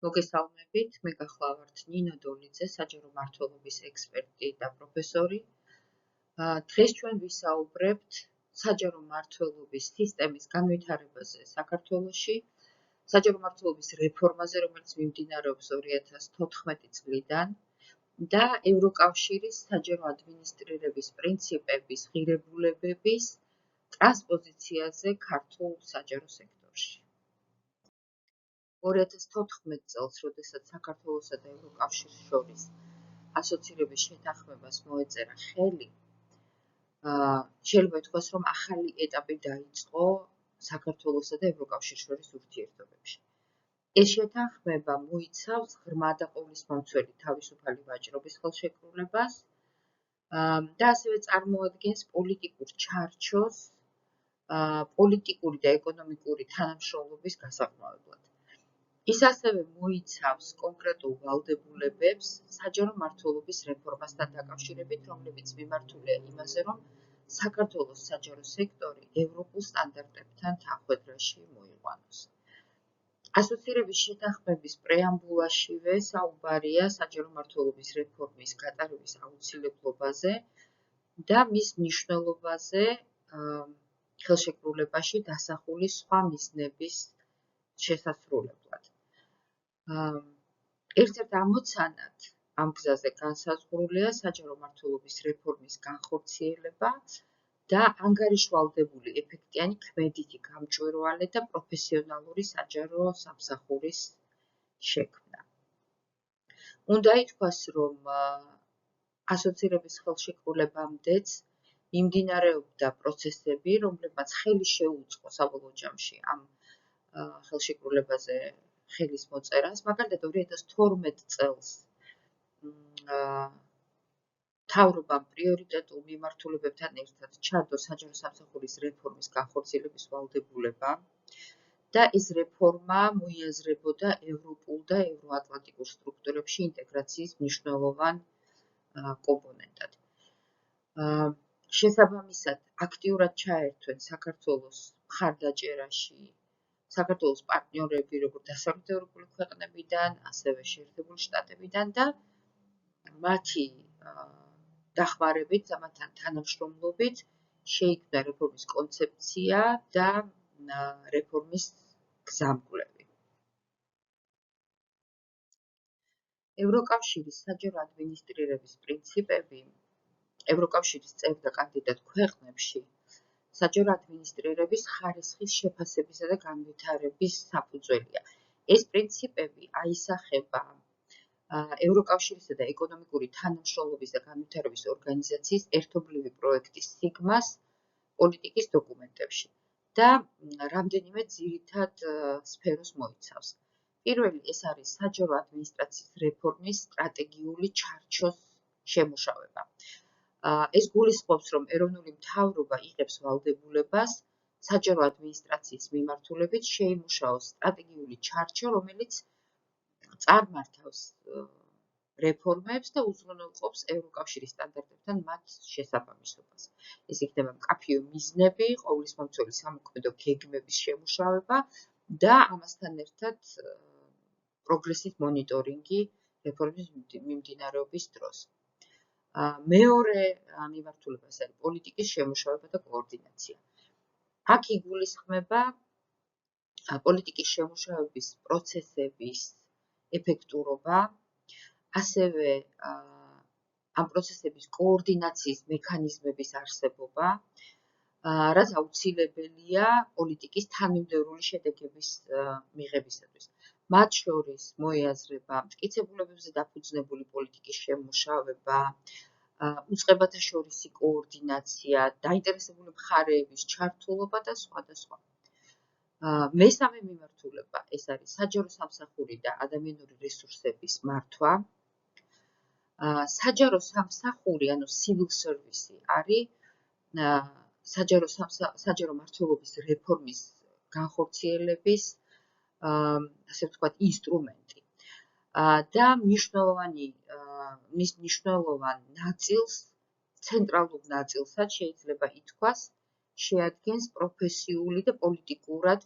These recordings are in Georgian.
მოგესალმებით, მე გახლავართ ნინო დოლიძე, საჯარო მმართველობის ექსპერტი და პროფესორი. დღეს ჩვენ ვისაუბრებთ საჯარო მმართველობის სისტემის განვითარებაზე საქართველოში, საჯარო მმართველობის რეფორმაზე, რომელიც მიმდინარეობს 2014 წლიდან და ევროკავშირის საჯარო ადმინისტრირების პრინციპების, ღირებულებების ტრანსპოზიციაზე ქართულ საჯარო სექტორში. 2014 წელს, როდესაც საქართველოსა და ევროკავშირს შორის ასოცირების შეთანხმებას მოეწერა ხელი, შეიძლება ითქვას, რომ ახალი ეტაპი დაიწყო საქართველოსა და ევროკავშირს შორის ურთიერთობებში. ეს შეთანხმება მოიცავს ღრმა და ყოვლისმომცველი თავისუფალი ვაჭრობის ხელშეკრულებას და ასევე წარმოადგენს პოლიტიკურ ჩარჩოს პოლიტიკური და ეკონომიკური თანამშრომლობის გასაყრმავებლად. ის ასევე მოიცავს კონკრეტულ ვალდებულებებს საჯარო მმართველობის რეფორმასთან დაკავშირებით, რომლებიც მიმართულია იმაზე, რომ საქართველოს საჯარო სექტორი ევროპულ სტანდარტებთან თანხვედრაში მოიყვანოს. ასოცირების შეთანხმების პრეამბულაშივე საუბარია საჯარო მმართველობის რეფორმის გატარების აუცილებლობაზე და მის მნიშვნელობაზე ხელშეკრულებაში დასახული სხვა მიზნების შესასრულებლად. ერთ-ერთ ამოცანად ამ გზაზე განსაზღვრულია საჯარო მმართველობის რეფორმის განხორციელება და ანგარიშვალდებული ეფექტიანი ქმედითი გამჭვირვალე და პროფესიონალური საჯარო სამსახურის შექმნა. უნდა ითქვას, რომ ასოცირების ხელშეკრულებამდეც მიმდინარეობდა პროცესები, რომლებმაც ხელი შეუწყო საბოლოო ჯამში ამ ხელშეკრულებაზე ხელის მოწერას, მაგალითად 2012 წელს მთავრობამ პრიორიტეტულ მიმართულებებთან ერთად ჩადო საჯარო სამსახურის რეფორმის განხორციელების ვალდებულება და ეს რეფორმა მოიაზრებოდა ევროპულ და ევროატლანტიკურ სტრუქტურებში ინტეგრაციის მნიშვნელოვან კომპონენტად. შესაბამისად, აქტიურად ჩაერთვენ საქართველოს მხარდაჭერაში საქართველოს პარტნიორები, როგორც დასავლეთ ევროპული ქვეყნებიდან, ასევე შეერთებული შტატებიდან და მათი დახმარებით, მათთან თანამშრომლობით შეიქმნა რეფორმის კონცეფცია და რეფორმის გზამკვლევი. ევროკავშირის საჯარო ადმინისტრირების პრინციპები ევროკავშირის წევრ და კანდიდატ ქვეყნებში საჯარო ადმინისტრირების ხარისხის შეფასებისა და განვითარების საფუძველია. ეს პრინციპები აისახება ევროკავშირისა და ეკონომიკური თანამშრომლობის და განვითარების ორგანიზაციის ერთობლივი პროექტის სიგმას პოლიტიკის დოკუმენტებში და რამდენიმე ძირითად სფეროს მოიცავს. პირველი ეს არის საჯარო ადმინისტრაციის რეფორმის სტრატეგიული ჩარჩოს შემუშავება. ეს გულისხმობს, რომ ეროვნული მთავრობა იღებს ვალდებულებას საჯარო ადმინისტრაციის მიმართულებით შეიმუშაოს სტრატეგიული ჩარჩო, რომელიც წარმართავს რეფორმებს და უზრუნველყოფს ევროკავშირის სტანდარტებთან მათ შესაბამისობას. ეს იქნება მკაფიო მიზნები, ყოვლისმომცველი სამოქმედო გეგმების შემუშავება და ამასთან ერთად პროგრესის მონიტორინგი რეფორმის მიმდინარეობის დროს. მეორე მიმართულება ეს არის პოლიტიკის შემუშავება და კოორდინაცია. აქ იგულისხმება პოლიტიკის შემუშავების პროცესების ეფექტურობა, ასევე ამ პროცესების კოორდინაციის მექანიზმების არსებობა, რაც აუცილებელია პოლიტიკის თანმიმდევრული შედეგების მიღებისათვის. მათ შორის მოიაზრება მტკიცებულებებზე დაფუძნებული პოლიტიკის შემუშავება, უწყებათა შორისი კოორდინაცია, დაინტერესებული მხარეების ჩართულობა და სხვა და სხვა. მესამე მიმართულება ეს არის საჯარო სამსახური და ადამიანური რესურსების მართვა. საჯარო სამსახური, ანუ civil service არის საჯარო მმართველობის რეფორმის განხორციელების ასე ვთქვათ ინსტრუმენტი. და მნიშვნელოვან ნაწილს, ცენტრალურ ნაწილსაც შეიძლება ითქვას, შეადგენს პროფესიული და პოლიტიკურად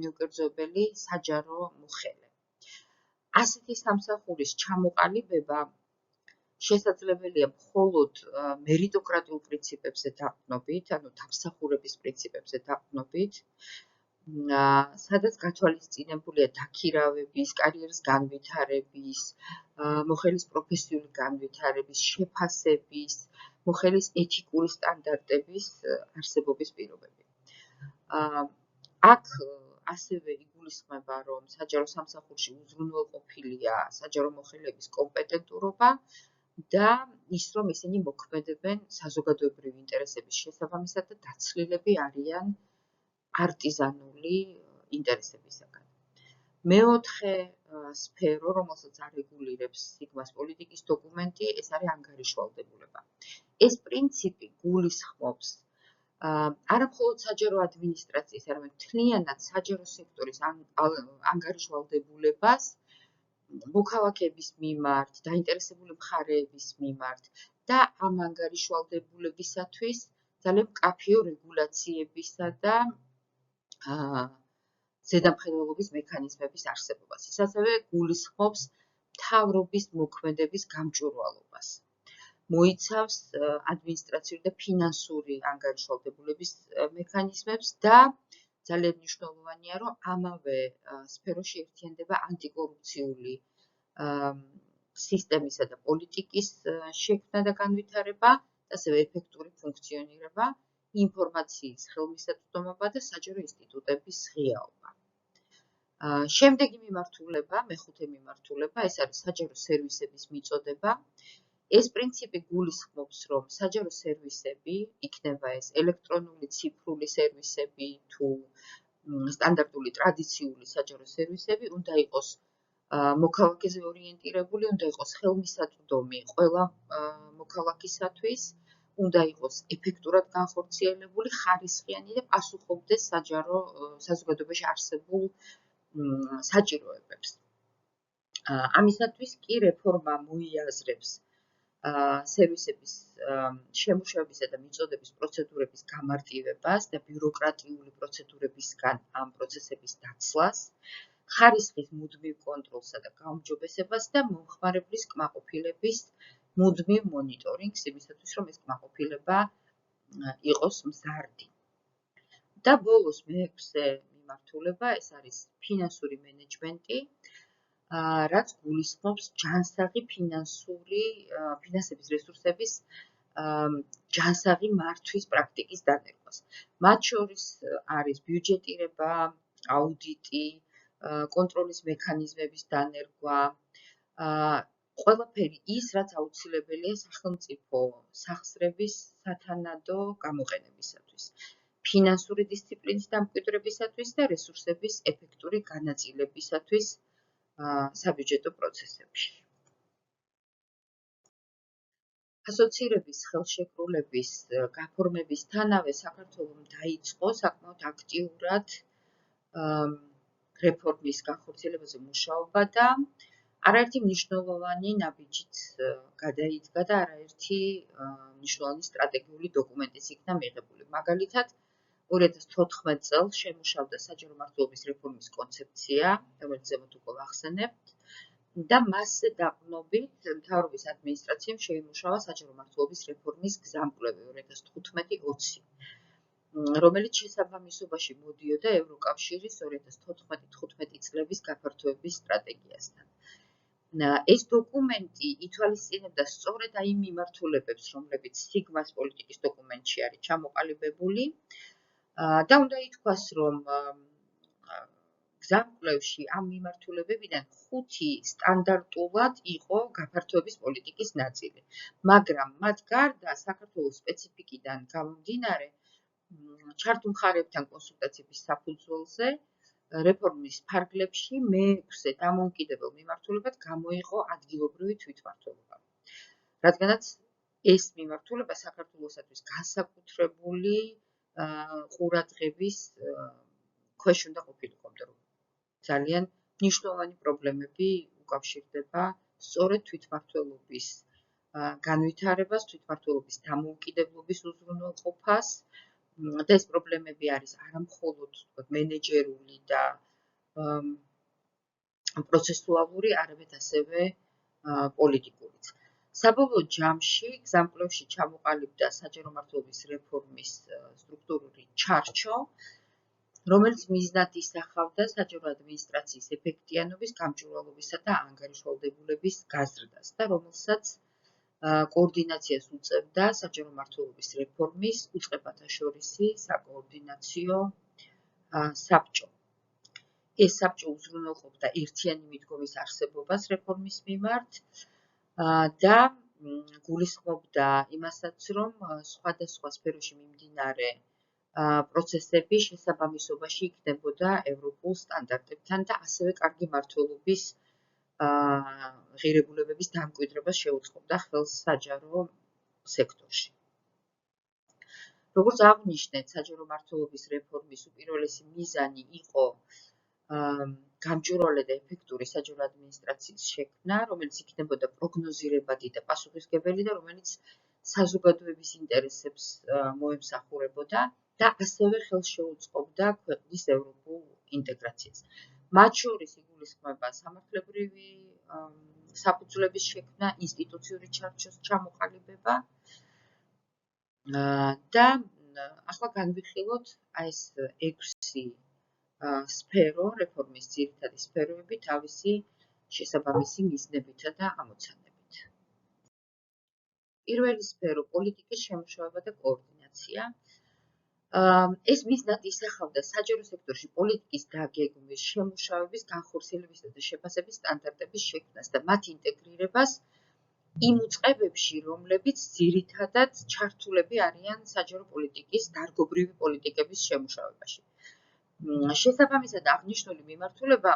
მიუკერძოებელი საჯარო მოხელე. ასეთი სამსახურის ჩამოყალიბება შესაძლებელია მხოლოდ მერიტოკრატიულ პრინციპებზე დაყრდნობით, ანუ დამსახურების პრინციპებზე დაყრდნობით, სადაც გათვალისწინებულია დაქირავების, კარიერის განვითარების, მოხელის პროფესიული განვითარების, შეფასების, მოხელის ეთიკური სტანდარტების არსებობის პირობები. აქ ასევე იგულისხმება, რომ საჯარო სამსახურში უზრუნველყოფილია საჯარო მოხელეების კომპეტენტურობა და ის, რომ ისინი მოქმედებენ საზოგადოებრივი ინტერესების შესაბამისად და დაცლილები არიან არტიზანული ინტერესებისაგან. მეოთხე სფერო, რომელსაც არეგულირებს სიგმას პოლიტიკის დოკუმენტი, ეს არის ანგარიშვალდებულება. ეს პრინციპი გულისხმობს არა მხოლოდ საჯარო ადმინისტრაციის, არამედ მთლიანად საჯარო სექტორის ანგარიშვალდებულებას მოქალაქეების მიმართ, დაინტერესებული მხარეების მიმართ და ამ ანგარიშვალდებულებისათვის ძალიან მკაფიო რეგულაციებისა და ზედამხედველობის მექანიზმების არსებობას. ის ასევე გულისხმობს მთავრობის მოქმედების გამჭვირვალობას. მოიცავს ადმინისტრაციული და ფინანსური ანგარიშვალდებულების მექანიზმებს და ძალიან მნიშვნელოვანია, რომ ამავე სფეროში ერთიანდება ანტიკორუფციული სისტემისა და პოლიტიკის შექმნა და განვითარება, ასევე ეფექტური ფუნქციონირება, ინფორმაციის ხელმისაწვდომობა და საჯარო ინსტიტუტების ღიაობა. შემდეგი მიმართულება, მეხუთე მიმართულება, ეს არის საჯარო სერვისების მიწოდება. ეს პრინციპი გულისხმობს, რომ საჯარო სერვისები, იქნება ეს ელექტრონული, ციფრული სერვისები თუ სტანდარტული ტრადიციული საჯარო სერვისები, უნდა იყოს მოქალაქეზე ორიენტირებული, უნდა იყოს ხელმისაწვდომი ყველა მოქალაქისათვის, უნდა იყოს ეფექტურად განხორციელებული, ხარისხიანი და პასუხობდეს საზოგადოებაში არსებულ საჭიროებებს. ამისათვის კი რეფორმა მოიაზრებს სერვისების შემუშავებისა და მიწოდების პროცედურების გამარტივებას და ბიუროკრატიული პროცედურებისგან ამ პროცესების დაცლას, ხარისხის მუდმივ კონტროლსა და გაუმჯობესებას და მომხმარებლის კმაყოფილების მუდმივ მონიტორინგს, იმისათვის, რომ ეს კმაყოფილება იყოს მზარდი. და ბოლოს მეექვსე მიმართულება, ეს არის ფინანსური მენეჯმენტი, რაც გულისხმობს ჯანსაღი ფინანსების რესურსების ჯანსაღი მართვის პრაქტიკის დანერგვას. მათ შორის არის ბიუჯეტირება, აუდიტი, კონტროლის მექანიზმების დანერგვა, ყველაფერი ის, რაც აუცილებელია სახელმწიფო სახსრების სათანადო გამოყენებისათვის, ფინანსური დისციპლინის დამკვიდრებისათვის და რესურსების ეფექტური განაწილებისათვის საბიუჯეტო პროცესებში. ასოცირების ხელშეკრულების გაფორმებისთანავე საქართველომ დაიწყო საკმაოდ აქტიურად რეფორმის განხორციელებაზე მუშაობა და არაერთი მნიშვნელოვანი ნაბიჯით გადაიდგა და არაერთი მნიშვნელოვანი სტრატეგიული დოკუმენტიც იქნა მიღებული. მაგალითად, 2014 წელს შემუშავდა საჯარო მმართველობის რეფორმის კონცეფცია, რომელიც ზემოთ უკვე ვახსენებთ, და მასზე დაყრდნობით მთავრობის ადმინისტრაციამ შეიმუშავა საჯარო მმართველობის რეფორმის გზამკვლევი 2015-20, რომელიც შესაბამისობაში მოდიოდა ევროკავშირის 2014-15 წლების გაფართოების სტრატეგიასთან. ეს დოკუმენტი ითვალისწინებდა სწორედ იმ მიმართულებებს, რომლებიც სიგმას პოლიტიკის დოკუმენტში არის ჩამოყალიბებული და უნდა ითქვას, რომ გზამკვლევში ამ მიმართულებებიდან 5 სტანდარტულად იყო გაფართოების პოლიტიკის ნაწილი, მაგრამ მათ გარდა საქართველოს სპეციფიკიდან გამომდინარე, ჩართულ მხარეებთან კონსულტაციების საფუძველზე რეფორმის ფარგლებში მეექვსე დამოუკიდებელ მიმართულებად გამოიყო ადგილობრივი თვითმმართველობა. რადგანაც ეს მიმართულება საქართველოსათვის განსაკუთრებული ყურადღების ქვეშ უნდა ყოფილიყო, რომ ძალიან მნიშვნელოვანი პრობლემები უკავშირდება სწორედ თვითმმართველობის განვითარებას, თვითმმართველობის დამოუკიდებლობის უზრუნველყოფას და ეს პრობლემები არის არა მხოლოდ მენეჯერული და პროცესუალური, არამედ ასევე პოლიტიკურიც. საბოლოო ჯამში გზამკვლევში ჩამოყალიბდა საჯარო მმართველობის რეფორმის სტრუქტურული ჩარჩო, რომელიც მიზნად ისახავდა საჯარო ადმინისტრაციის ეფექტიანობის, გამჭვირვალობისა და ანგარიშვალდებულების გაზრდას და რომელსაც კოორდინაციას უწევდა საჯარო მმართველობის რეფორმის უწყებათა შორისი საკოორდინაციო საბჭო. ეს საბჭო უზრუნველყოფდა ერთიანი მიდგომის არსებობას რეფორმის მიმართ და გულისხმობდა იმასაც, რომ სხვადასხვა სფეროში მიმდინარე პროცესები შესაბამისობაში იქნებოდა ევროპულ სტანდარტებთან და ასევე კარგი მმართველობის ღირებულებების დამკვიდრებას შეუწყობდა ხელს საჯარო სექტორში. როგორც აღნიშნეთ, საჯარო მმართველობის რეფორმის უპირველესი მიზანი იყო გამჭვირვალე და ეფექტური საჯარო ადმინისტრაციის შექმნა, რომელიც იქნებოდა პროგნოზირებადი და პასუხისმგებელი და რომელიც საზოგადოების ინტერესებს მოემსახურებოდა და ასევე ხელს შეუწყობდა ქვეყნის ევროპულ ინტეგრაციას. მათ შორის იგულისხმება სამართლებრივი საფუძვლების შექმნა, ინსტიტუციური ჩარჩოს ჩამოყალიბება და ახლა განვიხილოთ ეს 6 სფერო, რეფორმის ძირითადი სფეროები თავისი შესაბამისი მიზნებითა და ამოცანებით. პირველი სფერო პოლიტიკის შემუშავება და კოორდინაცია. ეს მიზნად ისახავდა საჯარო სექტორში პოლიტიკის დაგეგმვის, შემუშავების, განხორციელებისა და შეფასების სტანდარტების შექმნას და მათ ინტეგრირებას იმ უწყებებში, რომლებიც ძირითადად ჩართულები არიან საჯარო პოლიტიკის, დარგობრივი პოლიტიკების შემუშავებაში. შესაბამისად აღნიშნული მიმართულება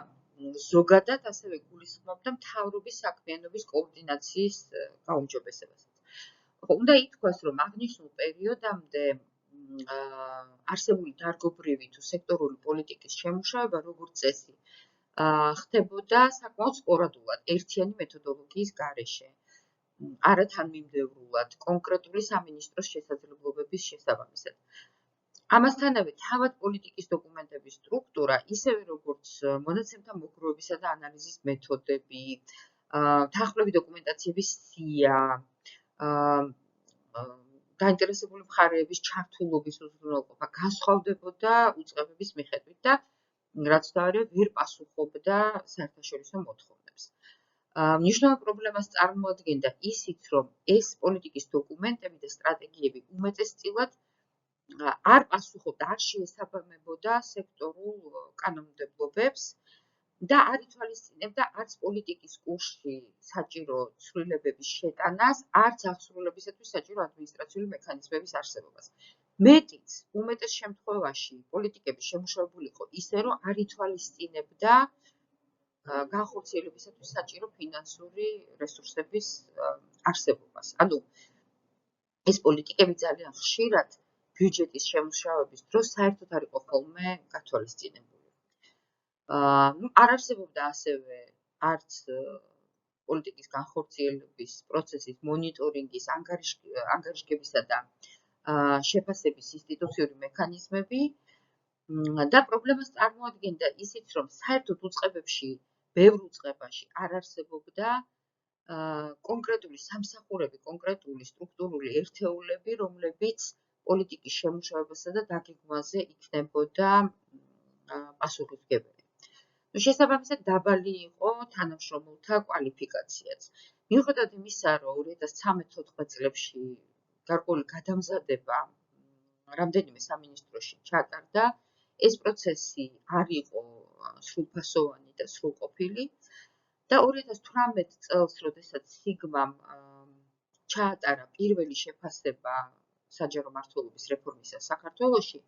ზოგადად ასევე გულისხმობდა მთავრობის საქმიანობის კოორდინაციის გაუმჯობესებასაც. უნდა ითქვას, რომ აღნიშნულ პერიოდამდე არსებული დარგობრივი თუ სექტორული პოლიტიკის შემუშავება როგორც წესი ხდებოდა საკმაოდ სპორადულად, ერთიანი მეთოდოლოგიის გარეშე, არა თანმიმდევრულად, კონკრეტული სამინისტროს შესაძლებლობების შესაბამისად. ამასთანავე, თავად პოლიტიკის დოკუმენტების სტრუქტურა, ისევე როგორც მონაცემთა მოგროვებისა და ანალიზის მეთოდები, დაახლოებით დოკუმენტაციების სია, დაინტერესებული მხარეების ჩართულობის უზრუნველყოფა განსხვავდებოდა უწყებების მიხედვით და რაც თავარია ვერ პასუხობდა საერთაშორისო მოთხოვნებს. მნიშვნელოვან პრობლემას წარმოადგენდა ისიც, რომ ეს პოლიტიკის დოკუმენტები და სტრატეგიები უმეტესწილად არ პასუხობდა, არ შეესაბამებოდა სექტორულ კანონმდებლობებს და არ ითვალისწინებდა არც პოლიტიკის კურსში საჭირო ცვლილებების შეტანას, არც აღსრულებისათვის საჭირო ადმინისტრაციული მექანიზმების არსებობას. მეტიც, უმეტეს შემთხვევაში პოლიტიკები შემუშავებული იყო ისე, რომ არ ითვალისწინებდა განხორციელებისათვის საჭირო ფინანსური რესურსების არსებობას. ანუ ეს პოლიტიკები ძალიან ხშირად ბიუჯეტის შემუშავების დროს საერთოდ არ იყო ხოლმე გათვალისწინებული. არ არსებობდა ასევე არც პოლიტიკის განხორციელების პროცესის მონიტორინგის, ანგარიშგებისა და შეფასების ინსტიტუციური მექანიზმები და პრობლემას წარმოადგენდა ისიც, რომ საერთოდ უწყებებში, ბევრ უწყებაში არ არსებობდა კონკრეტული სამსახურები, კონკრეტული სტრუქტურული ერთეულები, რომლებიც პოლიტიკის შემუშავებასა და დაგეგმვაზე იქნებოდა პასუხისმგებელი. შესაბამისად, დაბალი იყო თანამშრომელთა კვალიფიკაციაც. მიუხედავად იმისა, რომ 2013-14 წლებში გარკვეული გადამზადება რამდენიმე სამინისტროში ჩატარდა, ეს პროცესი არ იყო სრულფასოვანი და სრულყოფილი და 2018 წელს, როდესაც სიგმამ ჩაატარა პირველი შეფასება საჯარო მმართველობის რეფორმისა საქართველოში,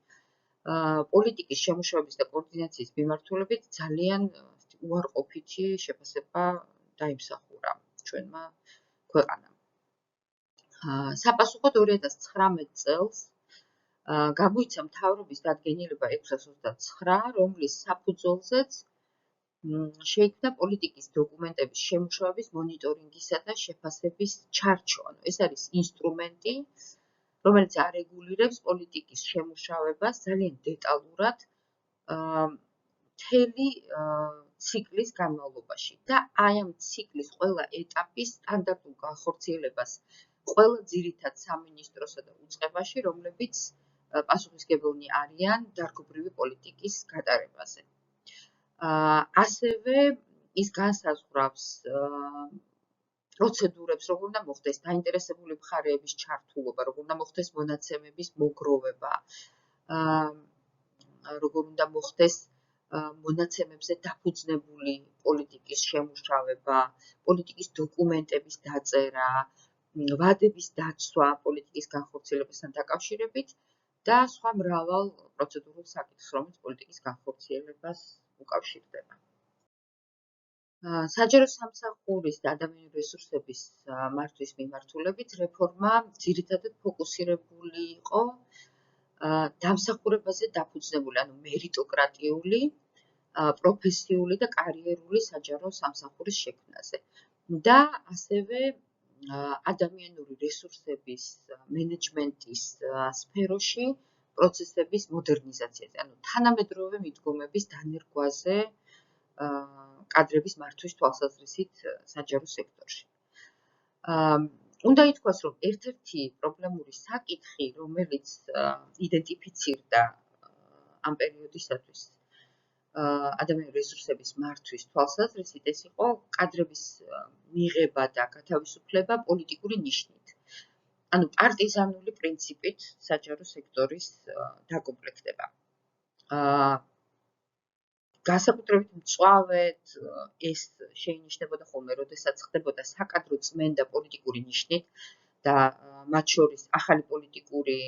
პოლიტიკის შემუშავების და კოორდინაციის მიმართულებით ძალიან უარყოფითი შეფასება დაიმსახურა ჩვენმა ქვეყანამ. საპასუხოდ 2019 წელს გამოიცა მთავრობის დადგენილება 629, რომლის საფუძველზეც შეიქმნა პოლიტიკის დოკუმენტების შემუშავების, მონიტორინგისა და შეფასების ჩარჩო. ანუ ეს არის ინსტრუმენტი, რომელიც არეგულირებს პოლიტიკის შემუშავებას ძალიან დეტალურად მთელი ციკლის განმავლობაში და აი ამ ციკლის ყველა ეტაპის სტანდარტულ განხორციელებას ყველა ძირითად სამინისტროსა და უწყებაში, რომლებიც პასუხისმგებლნი არიან დარგობრივი პოლიტიკის გატარებაზე. ასევე ის განსაზღვრავს პროცედურებს, როგორ უნდა მოხდეს დაინტერესებული მხარეების ჩართულობა, როგორ უნდა მოხდეს მონაცემების მოგროვება, როგორ უნდა მოხდეს მონაცემებზე დაფუძნებული პოლიტიკის შემუშავება, პოლიტიკის დოკუმენტების დაწერა, ვადების დაცვა პოლიტიკის განხორციელებასთან დაკავშირებით და სხვა მრავალ პროცედურულ საკითხს, რომელიც პოლიტიკის განხორციელებას უკავშირდება. საჯარო სამსახურის და ადამიანური რესურსების მართვის მიმართულებით რეფორმა ძირითადად ფოკუსირებული იყო დამსახურებაზე დაფუძნებული, ანუ მერიტოკრატიული, პროფესიული და კარიერული საჯარო სამსახურის შექმნაზე და ასევე ადამიანური რესურსების მენეჯმენტის სფეროში პროცესების მოდერნიზაციაზე, ანუ თანამედროვე მიდგომების დანერგვაზე კადრების მართვის თვალსაზრისით საჯარო სექტორში. უნდა ითქვას, რომ ერთ-ერთი პრობლემური საკითხი, რომელიც იდენტიფიცირდა ამ პერიოდისათვის ადამიანური რესურსების მართვის თვალსაზრისით, ეს იყო კადრების მიღება და გათავისუფლება პოლიტიკური ნიშნით. ანუ პარტიზანული პრინციპით საჯარო სექტორის დაკომპლექტება. განსაკუთრებით მწვავედ ეს შეინიშნებოდა ხოლმე, როდესაც ხდებოდა საკადრო წმენდა პოლიტიკური ნიშნით და მათ შორის ახალი პოლიტიკური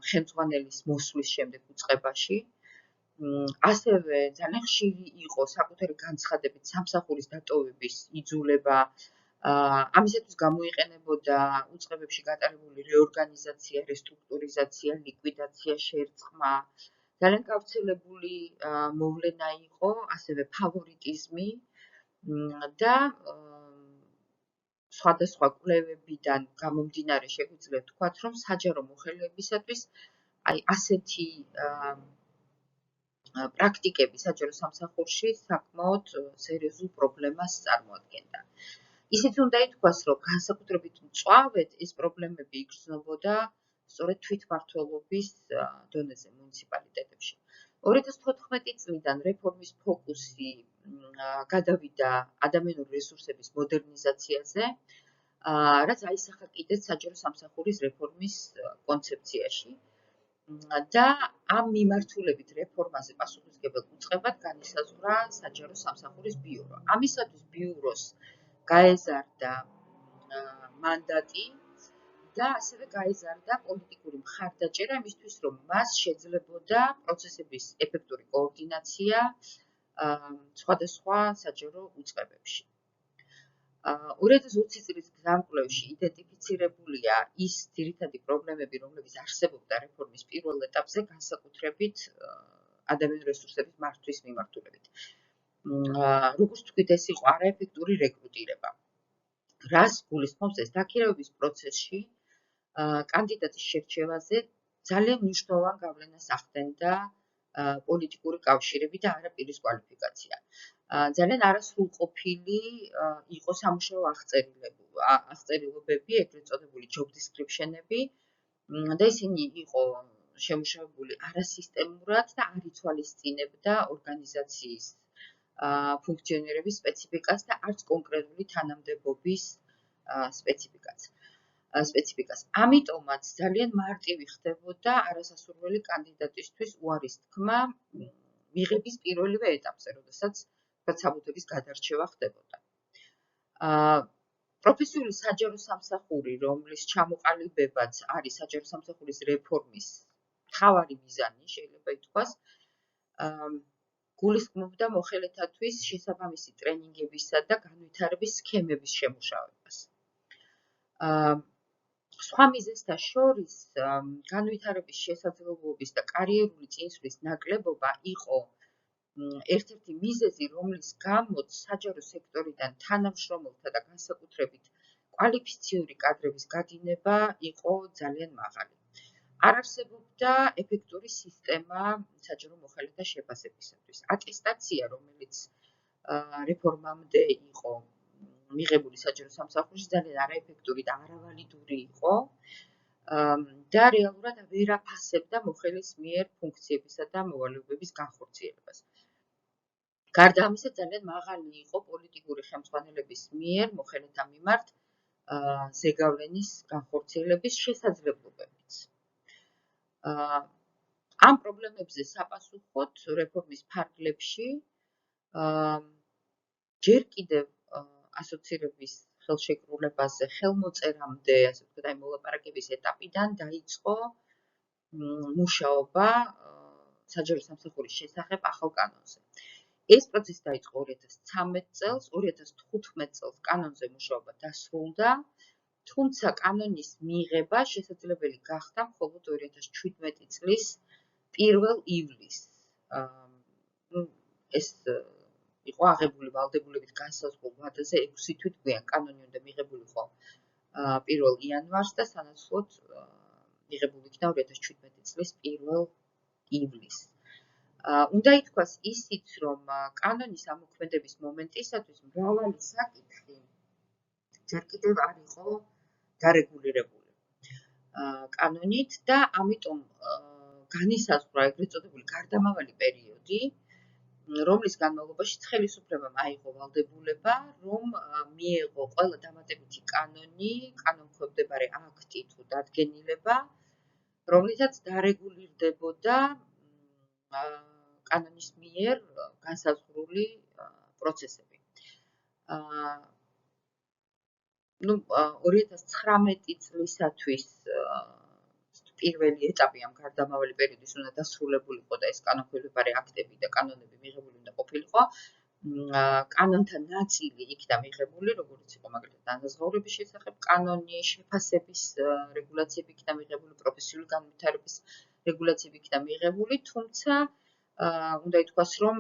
ხელმძღვანელის მოსვლის შემდეგ უწყებაში. ასევე ძალიან ხშირი იყო საკუთარი განცხადებით სამსახურის დატოვების იძულება, ამისათვის გამოიყენებოდა უწყებებში გატარებული რეორგანიზაცია, რესტრუქტურიზაცია, ლიკვიდაცია, შერწყმა. ძალიან გავრცელებული მოვლენა იყო ასევე ფავორიტიზმი და სხვადასხვა კვლევებიდან გამომდინარე შეგვიძლია ვთქვათ, რომ საჯარო მოხელეებისათვის აი ასეთი პრაქტიკები საჯარო სამსახურში საკმაოდ სერიოზულ პრობლემას წარმოადგენდა. ისიც უნდა ითქვას, რომ განსაკუთრებით მწვავედ ეს პრობლემები იგრძნობოდა სწორედ თვითმმართველობის დონეზე მუნიციპალიტეტებში. 2014 წლიდან რეფორმის ფოკუსი გადავიდა ადამიანური რესურსების მოდერნიზაციაზე, რაც აისახა კიდეც საჯარო სამსახურის რეფორმის კონცეფციაში და ამ მიმართულებით რეფორმაზე პასუხისმგებელ უწყებად განისაზღვრა საჯარო სამსახურის ბიურო. ამისათვის ბიუროს გაეზარდა მანდატი და ასევე გაეზარდა პოლიტიკური მხარდაჭერა იმისთვის, რომ მას შეძლებოდა პროცესების ეფექტური კოორდინაცია სხვადასხვა საჯარო უწყებებში. 2020 წლის გამკვლევში იდენტიფიცირებულია ის ძირითადი პრობლემები, რომლებიც არსებობდა რეფორმის პირველ ეტაპზე, განსაკუთრებით ადამიანური რესურსების მართვის მიმართულებით. როგორც ვთქვით, ეს იყო არაეფექტური რეკრუტირება. რას გულისხმობს ეს? დაქირავების პროცესში კანდიდატის შერჩევაზე ძალიან მნიშვნელოვან გავლენას ახდენდა პოლიტიკური კავშირები და არა პირის კვალიფიკაცია. ძალიან არასრულყოფილი იყო სამუშაო აღწერილობები, ეგრეთ წოდებული job description-ები და ისინი იყო შემუშავებული არასისტემურად და არ ითვალისწინებდა ორგანიზაციის ფუნქციონირების სპეციფიკას და არც კონკრეტული თანამდებობის სპეციფიკას. ამიტომაც ძალიან მარტივი ხდებოდა არასასურველი კანდიდატისთვის უარის თქმა მიღების პირველივე ეტაპზე, როდესაც საბუთების გადარჩევა ხდებოდა. პროფესიული საჯარო სამსახური, რომლის ჩამოყალიბებაც არის საჯარო სამსახურის რეფორმის მთავარი მიზანი, შეიძლება ითქვას, გულისხმობდა მოხელეთათვის შესაბამისი ტრენინგებისა და განვითარების სქემების შემუშავებას. სხვა მიზეზთა შორის განვითარების შესაძლებლობის და კარიერული წინსვლის ნაკლებობა იყო ერთ-ერთი მიზეზი, რომლის გამოც საჯარო სექტორიდან თანამშრომელთა და განსაკუთრებით კვალიფიციური კადრების გადინება იყო ძალიან მაღალი. არ არსებობდა ეფექტური სისტემა საჯარო მოხალეთა შეფასებისათვის. ატესტაცია, რომელიც რეფორმამდე იყო მიღებული საჯარო სამსახურში, ძალიან არაეფექტური და არავალიდური იყო და რეალურად ვერ აფასებდა მოხელის მიერ ფუნქციებისა და მოვალეობების განხორციელებას. გარდა ამისა, ძალიან მაღალი იყო პოლიტიკური ხელმძღვანელების მიერ მოხელეთა მიმართ ზეგავლენის განხორციელების შესაძლებლობებიც. ამ პრობლემებზე საპასუხოდ რეფორმის ფარგლებში ჯერ კიდევ ასოცირების ხელშეკრულებაზე ხელმოწერამდე, ასე ვთქვათ, აი მოლაპარაკების ეტაპიდან დაიწყო მუშაობა საჯარო სამსახურის შესახებ ახალ კანონზე. ეს პროცესი დაიწყო 2013 წელს, 2015 წელს კანონზე მუშაობა დასრულდა, თუმცა კანონის მიღება შესაძლებელი გახდა მხოლოდ 2017 წლის 1 ივლისს. ეს იყო აღებული ვალდებულებით განსაზღვრულ ვადაზე 6 თვით გვიან. კანონი უნდა მიღებულიყო 1 იანვარს და სანაცვლოდ მიღებული იქნა 2017 წლის 1 ივლისს. უნდა ითქვას ისიც, რომ კანონის ამოქმედების მომენტისათვის მრავალი საკითხი ჯერ კიდევ არ იყო დარეგულირებული კანონით და ამიტომ განისაზღვრა ეგრეთ წოდებული გარდამავალი პერიოდი, რომლის განმავლობაში ხელისუფლებამ აიღო ვალდებულება, რომ მიეღო ყველა დამატებითი კანონი, კანონქვემდებარე აქტი თუ დადგენილება, რომლითაც დარეგულირდებოდა კანონის მიერ განსაზღვრული პროცესები. 2019 წლისათვის პირველი ეტაპი ამ გარდამავალი პერიოდის უნდა დასრულებულიყო და ეს კანონქვემდებარე აქტები და კანონები მიღებული უნდა ყოფილიყო. კანონთა ნაწილი იქნა მიღებული, როგორც იყო მაგალითად დანაზღაურების შესახებ კანონი, შეფასების რეგულაციები იქნა მიღებული, პროფესიული განვითარების რეგულაციები იქნა მიღებული, თუმცა უნდა ითქვას, რომ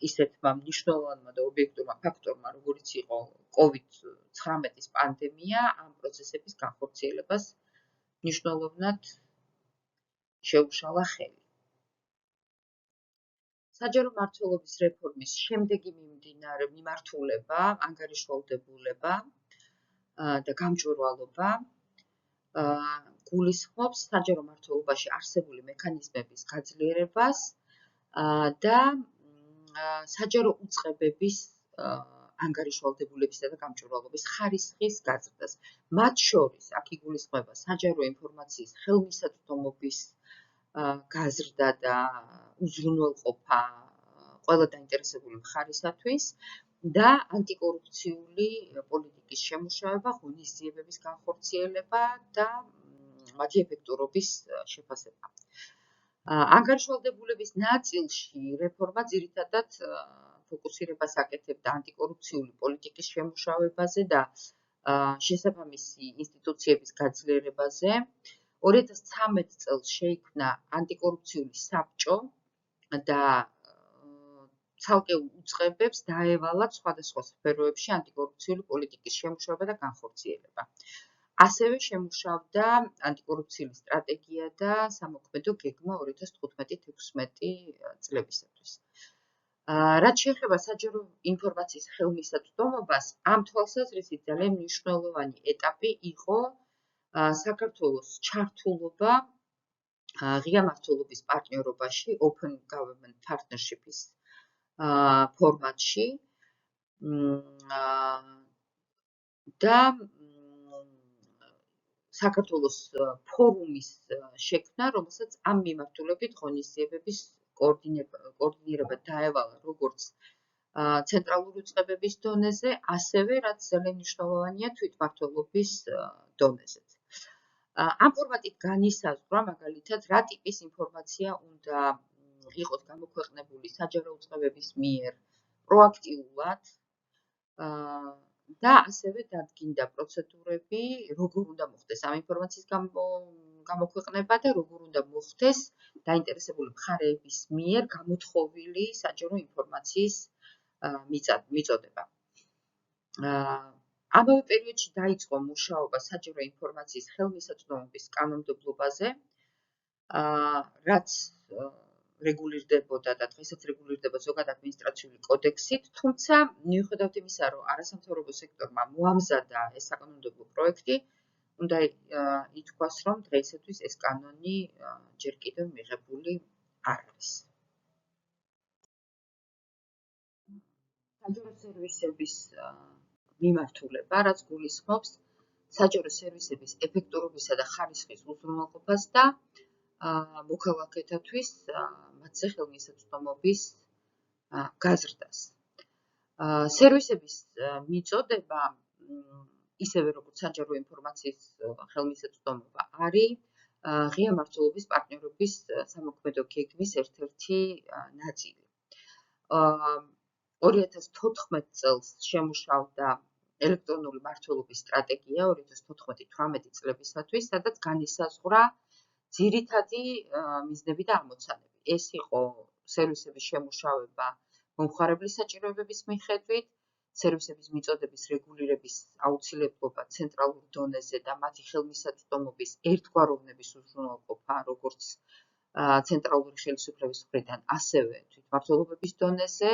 ისეთმა მნიშვნელოვანმა და ობიექტურმა ფაქტორმა, როგორიც იყო COVID-19 პანდემია, ამ პროცესების განხორციელებას მნიშვნელოვნად შეუშალა ხელი. საჯარო მმართველობის რეფორმის შემდეგი მიმართულება, ანგარიშვალდებულება და გამჭვირვალობა გულისხმობს საჯარო მმართველობაში არსებული მექანიზმების გაძლიერებას და საჯარო უწყებების ანგარიშვალდებულებისა და გამჭვირვალობის ხარისხის გაზრდას. მათ შორის აქ იგულისხმება საჯარო ინფორმაციის ხელმისაწვდომობის გაზრდა და უზრუნველყოფა ყველა დაინტერესებული მხარისათვის და ანტიკორუფციული პოლიტიკის შემუშავება, ღონისძიებების განხორციელება და მათი ეფექტურობის შეფასება. ანგარიშვალდებულების ნაწილში რეფორმა ძირითადად ფოკუსირებას აკეთებდა ანტიკორუფციული პოლიტიკის შემუშავებაზე და შესაბამისი ინსტიტუციების გაძლიერებაზე. 2013 წელს შეიქმნა ანტიკორუფციული საბჭო და ცალკეულ უწყებებს დაევალათ სხვადასხვა სფეროებში ანტიკორუფციული პოლიტიკის შემუშავება და განხორციელება. ასევე შემუშავდა ანტიკორუფციული სტრატეგია და სამოქმედო გეგმა 2015-16 წლებისათვის. რაც შეეხება საჯარო ინფორმაციის ხელმისაწვდომობას, ამ თვალსაზრისით ძალიან მნიშვნელოვანი ეტაპი იყო საქართველოს ჩართულობა ღია მმართველობის პარტნიორობაში, Open Government Partnership-ის ფორმატში და საქართველოს ფორუმის შექმნა, რომელსაც ამ მიმართულებით ღონისძიებების კოორდინირება დაევალა როგორც ცენტრალური უწყებების დონეზე, ასევე რაც ძალიან მნიშვნელოვანია თვითმმართველობის დონეზეც. ამ ფორმატით განისაზღვრა მაგალითად რა ტიპის ინფორმაცია უნდა იყოს გამოქვეყნებული საჯარო უწყებების მიერ პროაქტიულად და ასევე დადგინდა პროცედურები, როგორ უნდა მოხდეს ამ ინფორმაციის გამოქვეყნება და როგორ უნდა მოხდეს დაინტერესებული მხარეების მიერ გამოთხოვილი საჯარო ინფორმაციის მიწოდება. ამავე პერიოდში დაიწყო მუშაობა საჯარო ინფორმაციის ხელმისაწვდომობის კანონმდებლობაზე, რაც რეგულირდებოდა და დღესაც რეგულირდება ზოგად ადმინისტრაციული კოდექსით, თუმცა მიუხედავად იმისა, რომ არასამთავრობო სექტორმა მოამზადა ეს საკანონმდებლო პროექტი, უნდა ითქვას, რომ დღეისათვის ეს კანონი ჯერ კიდევ მიღებული არ არის. საჯარო სერვისების მიმართულება, რაც გულისხმობს საჯარო სერვისების ეფექტურობისა და ხარისხის უზრუნველყოფას და მოქალაქეთათვის მათზე ხელმისაწვდომობის გაზრდას. სერვისების მიწოდება, ისევე როგორც საჯარო ინფორმაციის ხელმისაწვდომობა, არის ღია მმართველობის პარტნიორობის სამოქმედო გეგმის ერთ-ერთი ნაწილი. 2014 წელს შემუშავდა ელექტრონული მმართველობის სტრატეგია 2014-18 წლებისათვის, სადაც განისაზღვრა ძირითადი მიზნები და ამოცანები. ეს იყო სერვისების შემუშავება მომხმარებლის საჭიროებების მიხედვით, სერვისების მიწოდების რეგულირების აუცილებლობა ცენტრალურ დონეზე და მათი ხელმისაწვდომობის ერთგვაროვნების უზრუნველყოფა, როგორც ცენტრალური ხელისუფლების მხრიდან, ასევე თვითმმართველობების დონეზე,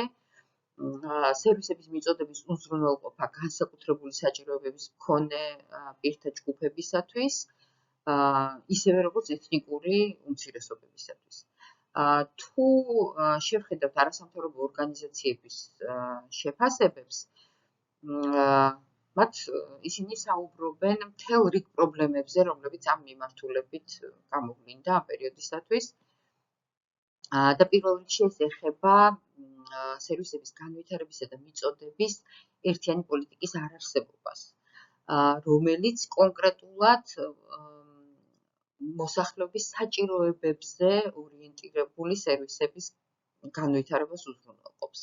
სერვისების მიწოდების უზრუნველყოფა განსაკუთრებული საჭიროებების მქონე პირთა ჯგუფებისათვის, ისევე როგორც ეთნიკური უმცირესობებისათვის. თუ შევხედავთ არასამთავრობო ორგანიზაციების შეფასებებს, მათ ისინი საუბრობენ მთელ რიგ პრობლემებზე, რომლებიც ამ მიმართულებით გამოვლინდა ამ პერიოდისათვის. და პირველ რიგში ეს ეხება სერვისების განვითარებისა და მიწოდების ერთიანი პოლიტიკის არარსებობას, რომელიც კონკრეტულად მოსახლეობის საჭიროებებზე ორიენტირებული სერვისების განვითარებას უზრუნველყოფს.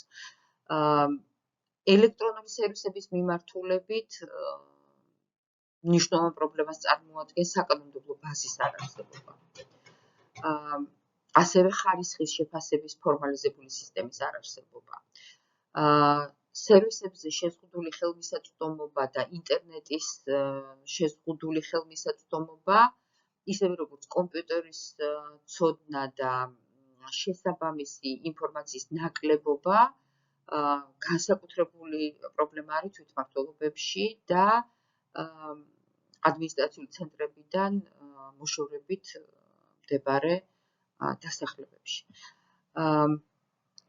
ელექტრონული სერვისების მიმართულებით მნიშვნელოვან პრობლემას წარმოადგენს საკანონმდებლო ბაზის არარსებობა. ასევე ხარისხის შეფასების ფორმალიზებული სისტემის არარსებობა. სერვისებზე შეზღუდული ხელმისაწვდომობა და ინტერნეტის შეზღუდული ხელმისაწვდომობა, ისევე როგორც კომპიუტერის ცოდნა და შესაბამისი ინფორმაციის ნაკლებობა, განსაკუთრებული პრობლემა არის თვითმმართველობებში და ადმინისტრაციული ცენტრებიდან მოშორებით მდებარე დასახლებებში.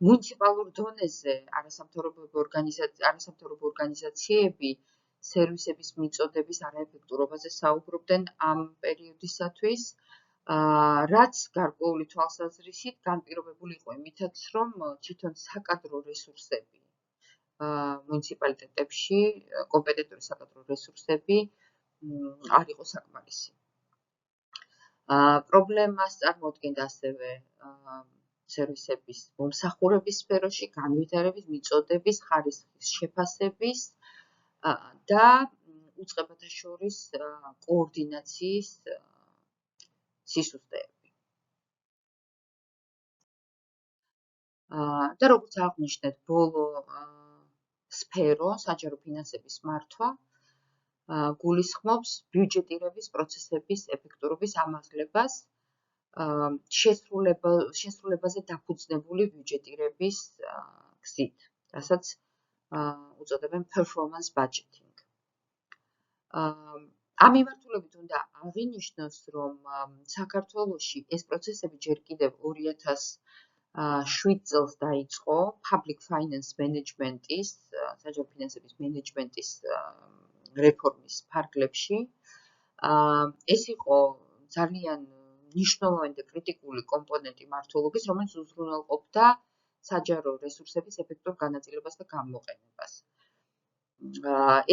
მუნიციპალურ დონეზე არასამთავრობო ორგანიზაციები სერვისების მიწოდების არაეფექტურობაზე საუბრობდნენ ამ პერიოდისათვის, რაც გარკვეული თვალსაზრისით განპირობებული იყო იმითაც, რომ თვითონ საკადრო რესურსები მუნიციპალიტეტებში, კომპეტენტური საკადრო რესურსები არ იყო საკმარისი. პრობლემას წარმოადგენდა ასევე სერვისების მომსახურების სფეროში, განვითარების, მიწოდების, ხარისხის შეფასების და უწყებათა შორის კოორდინაციის სისუსტეები. და როგორც აღნიშნეთ, ბოლო სფერო, საჯარო ფინანსების მართვა, გულისხმობს ბიუჯეტირების პროცესების ეფექტურობის ამაღლებას, შესრულებაზე დაფუძნებული ბიუჯეტირების გზით, რასაც უწოდებენ performance budgeting. ამ მიმართულებით უნდა აღინიშნოს, რომ საქართველოში ეს პროცესები ჯერ კიდევ 2007 წელს დაიწყო public finance management-ის, საჯარო ფინანსების მენეჯმენტის რეფორმის ფარგლებში. ეს იყო ძალიან მნიშვნელოვანი და კრიტიკული კომპონენტი მმართველობის, რომელიც უზრუნველყოფდა საჯარო რესურსების ეფექტურ განაწილებას და გამოყენებას.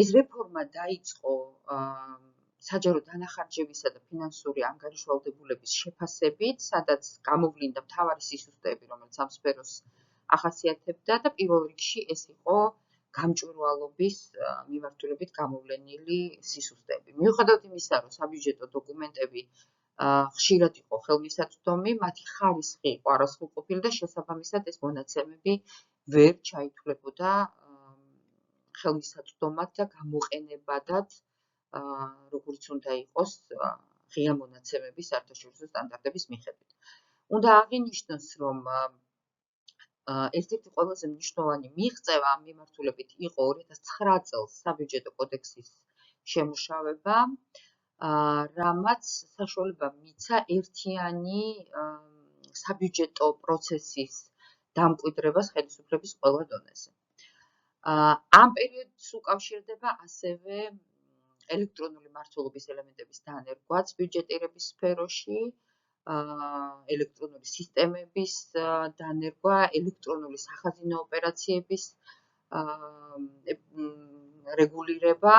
ეს რეფორმა დაიწყო საჯარო დანახარჯებისა და ფინანსური ანგარიშვალდებულების შეფასებით, სადაც გამოვლინდა მთავარი სისუსტეები, რომელიც ამ სფეროს ახასიათებდა და პირველ რიგში ეს იყო გამჭვირვალობის მიმართულებით გამოვლენილი სისუსტეები. მიუხედავად იმისა, რომ საბიუჯეტო დოკუმენტები ხშირად იყო ხელმისაწვდომი, მათი ხარისხი იყო არასრულყოფილი და შესაბამისად ეს მონაცემები ვერ ჩაითვლებოდა ხელმისაწვდომად და გამოყენებადად, როგორც უნდა იყოს ღია მონაცემების საერთაშორისო სტანდარტების მიხედვით. უნდა აღინიშნოს, რომ ერთ-ერთი ყველაზე მნიშვნელოვანი მიღწევა ამ მიმართულებით იყო 2009 წელს საბიუჯეტო კოდექსის შემუშავება, რამაც საშუალება მიცა ერთიანი საბიუჯეტო პროცესის დამკვიდრებას ხელისუფლების ყველა დონეზე. ამ პერიოდს უკავშირდება ასევე ელექტრონული მმართველობის ელემენტების დანერგვაც ბიუჯეტირების სფეროში, ელექტრონული სისტემების დანერგვა, ელექტრონული სახაზინო ოპერაციების რეგულირება,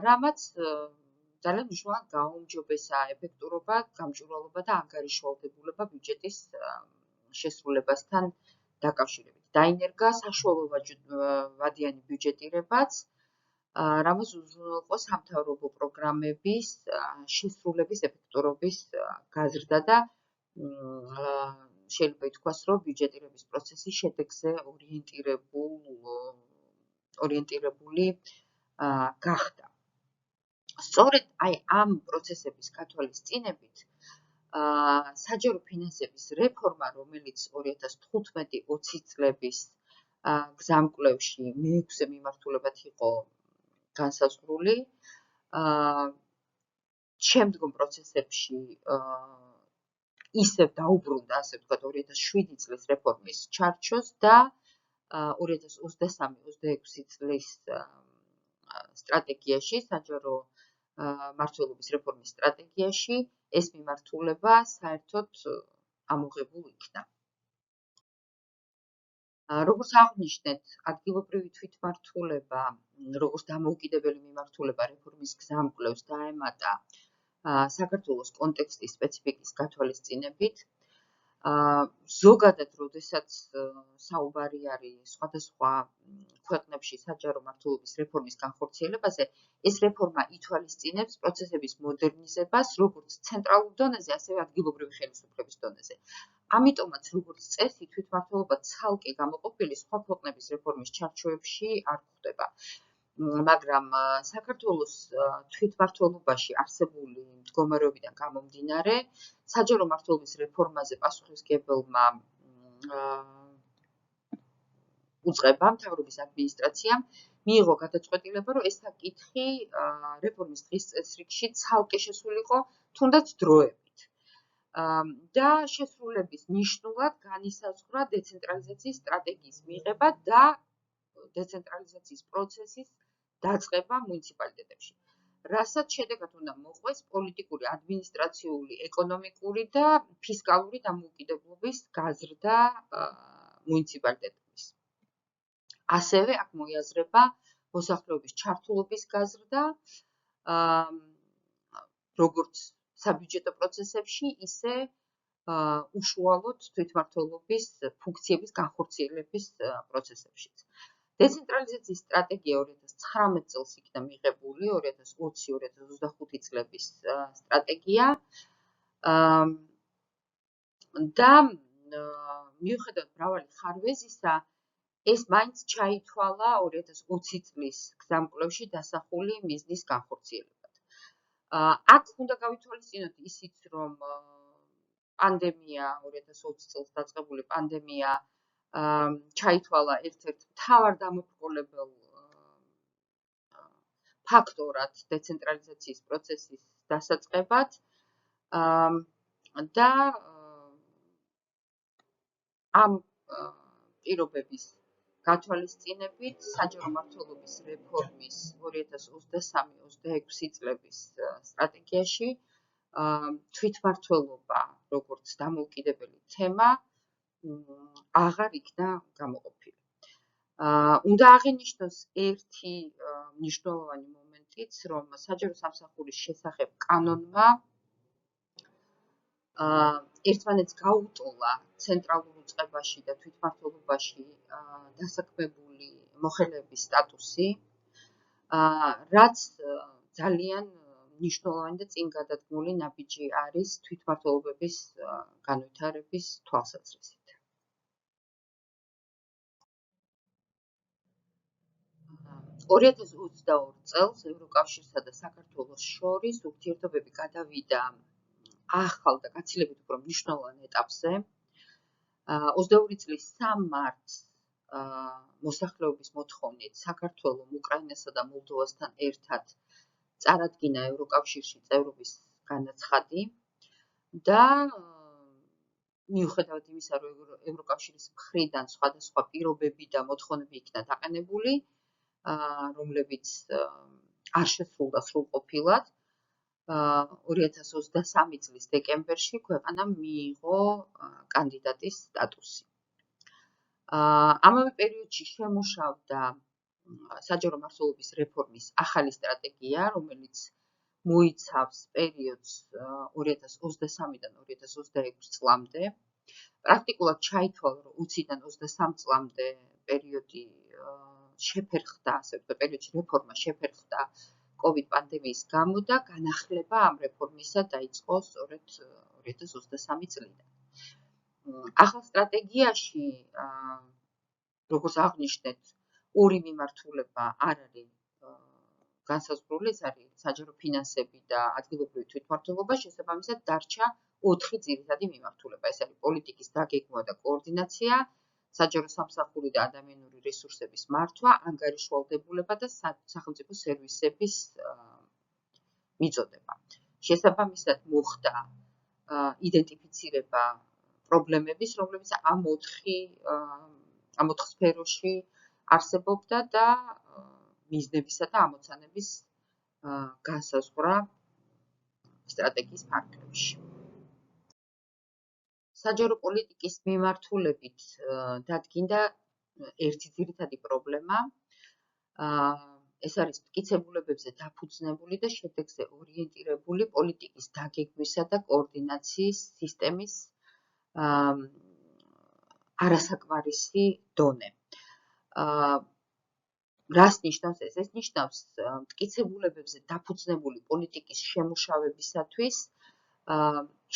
რამაც ძალიან მნიშვნელოვნად გააუმჯობესა ეფექტურობა, გამჭვირვალობა და ანგარიშვალდებულება ბიუჯეტის შესრულებასთან დაკავშირებით. დაინერგა საშუალო ვადიანი ბიუჯეტირებაც, რამაც უზრუნველყო სამთავრობო პროგრამების შესრულების ეფექტურობის გაზრდა და შეიძლება ითქვას, რომ ბიუჯეტირების პროცესი შედეგზე ორიენტირებული გახდა. სწორედ ამ პროცესების გათვალისწინებით საჯარო ფინანსების რეფორმა, რომელიც 2015-20 წლების გზამკვლევში მეექვსე მიმართულებად იყო განსაზღვრული, შემდგომ პროცესებში ისევ დაუბრუნდა, ასე ვთქვათ, 2007 წლის რეფორმის ჩარჩოს და 2023-26 წლის სტრატეგიაში, საჯარო მმართველობის რეფორმის სტრატეგიაში ეს მიმართულება საერთოდ ამოღებულ იქნა. როგორც აღვნიშნეთ, ადგილობრივი თვითმმართველობა, როგორც დამოუკიდებელი მიმართულება რეფორმის გზამკვლევს დაემატა საქართველოს კონტექსტის სპეციფიკის გათვალისწინებით. ზოგადად, როდესაც საუბარი არის სხვადასხვა ქვეყნებში საჯარო მმართველობის რეფორმის განხორციელებაზე, ეს რეფორმა ითვალისწინებს პროცესების მოდერნიზებას, როგორც ცენტრალურ დონეზე, ასევე ადგილობრივი ხელისუფლების დონეზე. ამიტომაც, როგორც წესი, თვითმმართველობა ცალკე გამოყოფილი სხვა ქვეყნების რეფორმის ჩარჩოებში არ გვხვდება. მაგრამ საქართველოს თვითმმართველობაში არსებული მდგომარეობიდან გამომდინარე, საჯარო მმართველობის რეფორმაზე პასუხისმგებელმა უწყებამ, მთავრობის ადმინისტრაციამ მიიღო გადაწყვეტილება, რომ ეს საკითხი რეფორმის დღის წესრიგში ცალკე შესულიყო, თუნდაც დროებით. და შესრულების ნიშნულად განისაზღვრა დეცენტრალიზაციის სტრატეგიის მიღება და დეცენტრალიზაციის პროცესის დაწყება მუნიციპალიტეტებში. რასაც შედეგად უნდა მოყვეს პოლიტიკური, ადმინისტრაციული, ეკონომიკური და ფისკალური დამოუკიდებლობის გაზრდა მუნიციპალიტეტების. ასევე აქ მოიაზრება მოსახლეობის ჩართულობის გაზრდა, როგორც საბიუჯეტო პროცესებში, ისე უშუალოდ თვითმმართველობის ფუნქციების განხორციელების პროცესებშიც. დეცენტრალიზაციის სტრატეგია 2019 წელს იქნა მიღებული, 2020-2025 წლების სტრატეგია და მიუხედავად მრავალი ხარვეზისა, ეს მაინც ჩაითვალა 2020 წლის გზამკვლევში დასახული მიზნის განხორციელებად. აქ უნდა გავითვალისწინოთ ისიც, რომ პანდემია 2020 წელს დაწყებული პანდემია ჩაითვალა ერთ-ერთ მთავარ დამოუკიდებელ ფაქტორად დეცენტრალიზაციის პროცესის დასაწყებად და ამ პირობების გათვალისწინებით საჯარო მმართველობის რეფორმის 2023-26 წლების სტრატეგიაში თვითმმართველობა როგორც დამოუკიდებელი თემა აღარ იქნა გამოყოფილი. უნდა აღინიშნოს ერთი მნიშვნელოვანი მომენტიც, რომ საჯარო სამსახურის შესახებ კანონმა ერთმანეთს გაუტოლა ცენტრალურ უწყებაში და თვითმმართველობაში დასაქმებული მოხელეების სტატუსი, რაც ძალიან მნიშვნელოვანი და წინ გადადგმული ნაბიჯი არის თვითმმართველობების განვითარების თვალსაზრისით. 2022 წელს ევროკავშირსა და საქართველოს შორის ურთიერთობები გადავიდა ახალ და გაცილებით უფრო მნიშვნელოვან ეტაპზე. 22 წლის 3 მარტს მოსახლეობის მოთხოვნით საქართველომ უკრაინასა და მოლდოვასთან ერთად წარადგინა ევროკავშირში წევრობის განაცხადი და მიუხედავად იმისა, რომ ევროკავშირის მხრიდან სხვადასხვა პირობები და მოთხოვნები იქნა დაყენებული, რომლებიც არ შესრულდა სრულყოფილად, 2023 წლის დეკემბერში ქვეყანამ მიიღო კანდიდატის სტატუსი. ამავე პერიოდში შემუშავდა საჯარო მმართველობის რეფორმის ახალი სტრატეგია, რომელიც მოიცავს პერიოდს 2023-დან 2026 წლამდე. პრაქტიკულად ჩაითვალა, რომ 20-დან 23 წლამდე პერიოდი შეფერხდა, ასე ვთქვათ, პერიოდში რეფორმა შეფერხდა COVID პანდემიის გამო და განახლება ამ რეფორმისა დაიწყო სწორედ 2023 წლიდან. ახალ სტრატეგიაში, როგორც აღნიშნეთ, ორი მიმართულება არ არის განსაზღვრული, ეს არის საჯარო ფინანსები და ადგილობრივი თვითმმართველობა, შესაბამისად დარჩა 4 ძირითადი მიმართულება. ეს არის პოლიტიკის დაგეგმვა და კოორდინაცია, საჯარო სამსახური და ადამიანური რესურსების მართვა, ანგარიშვალდებულება და სახელმწიფო სერვისების მიწოდება. შესაბამისად მოხდა იდენტიფიცირება პრობლემების, რომლებიც ამ 4 სფეროში არსებობდა და მიზნებისა და ამოცანების განსაზღვრა სტრატეგიის ფარგლებში. საჯარო პოლიტიკის მიმართულებით დადგინდა ერთი ძირითადი პრობლემა, ეს არის მტკიცებულებებზე დაფუძნებული და შედეგზე ორიენტირებული პოლიტიკის დაგეგმვისა და კოორდინაციის სისტემის არასაკმარისი დონე. რას ნიშნავს ეს? ეს ნიშნავს მტკიცებულებებზე დაფუძნებული პოლიტიკის შემუშავებისათვის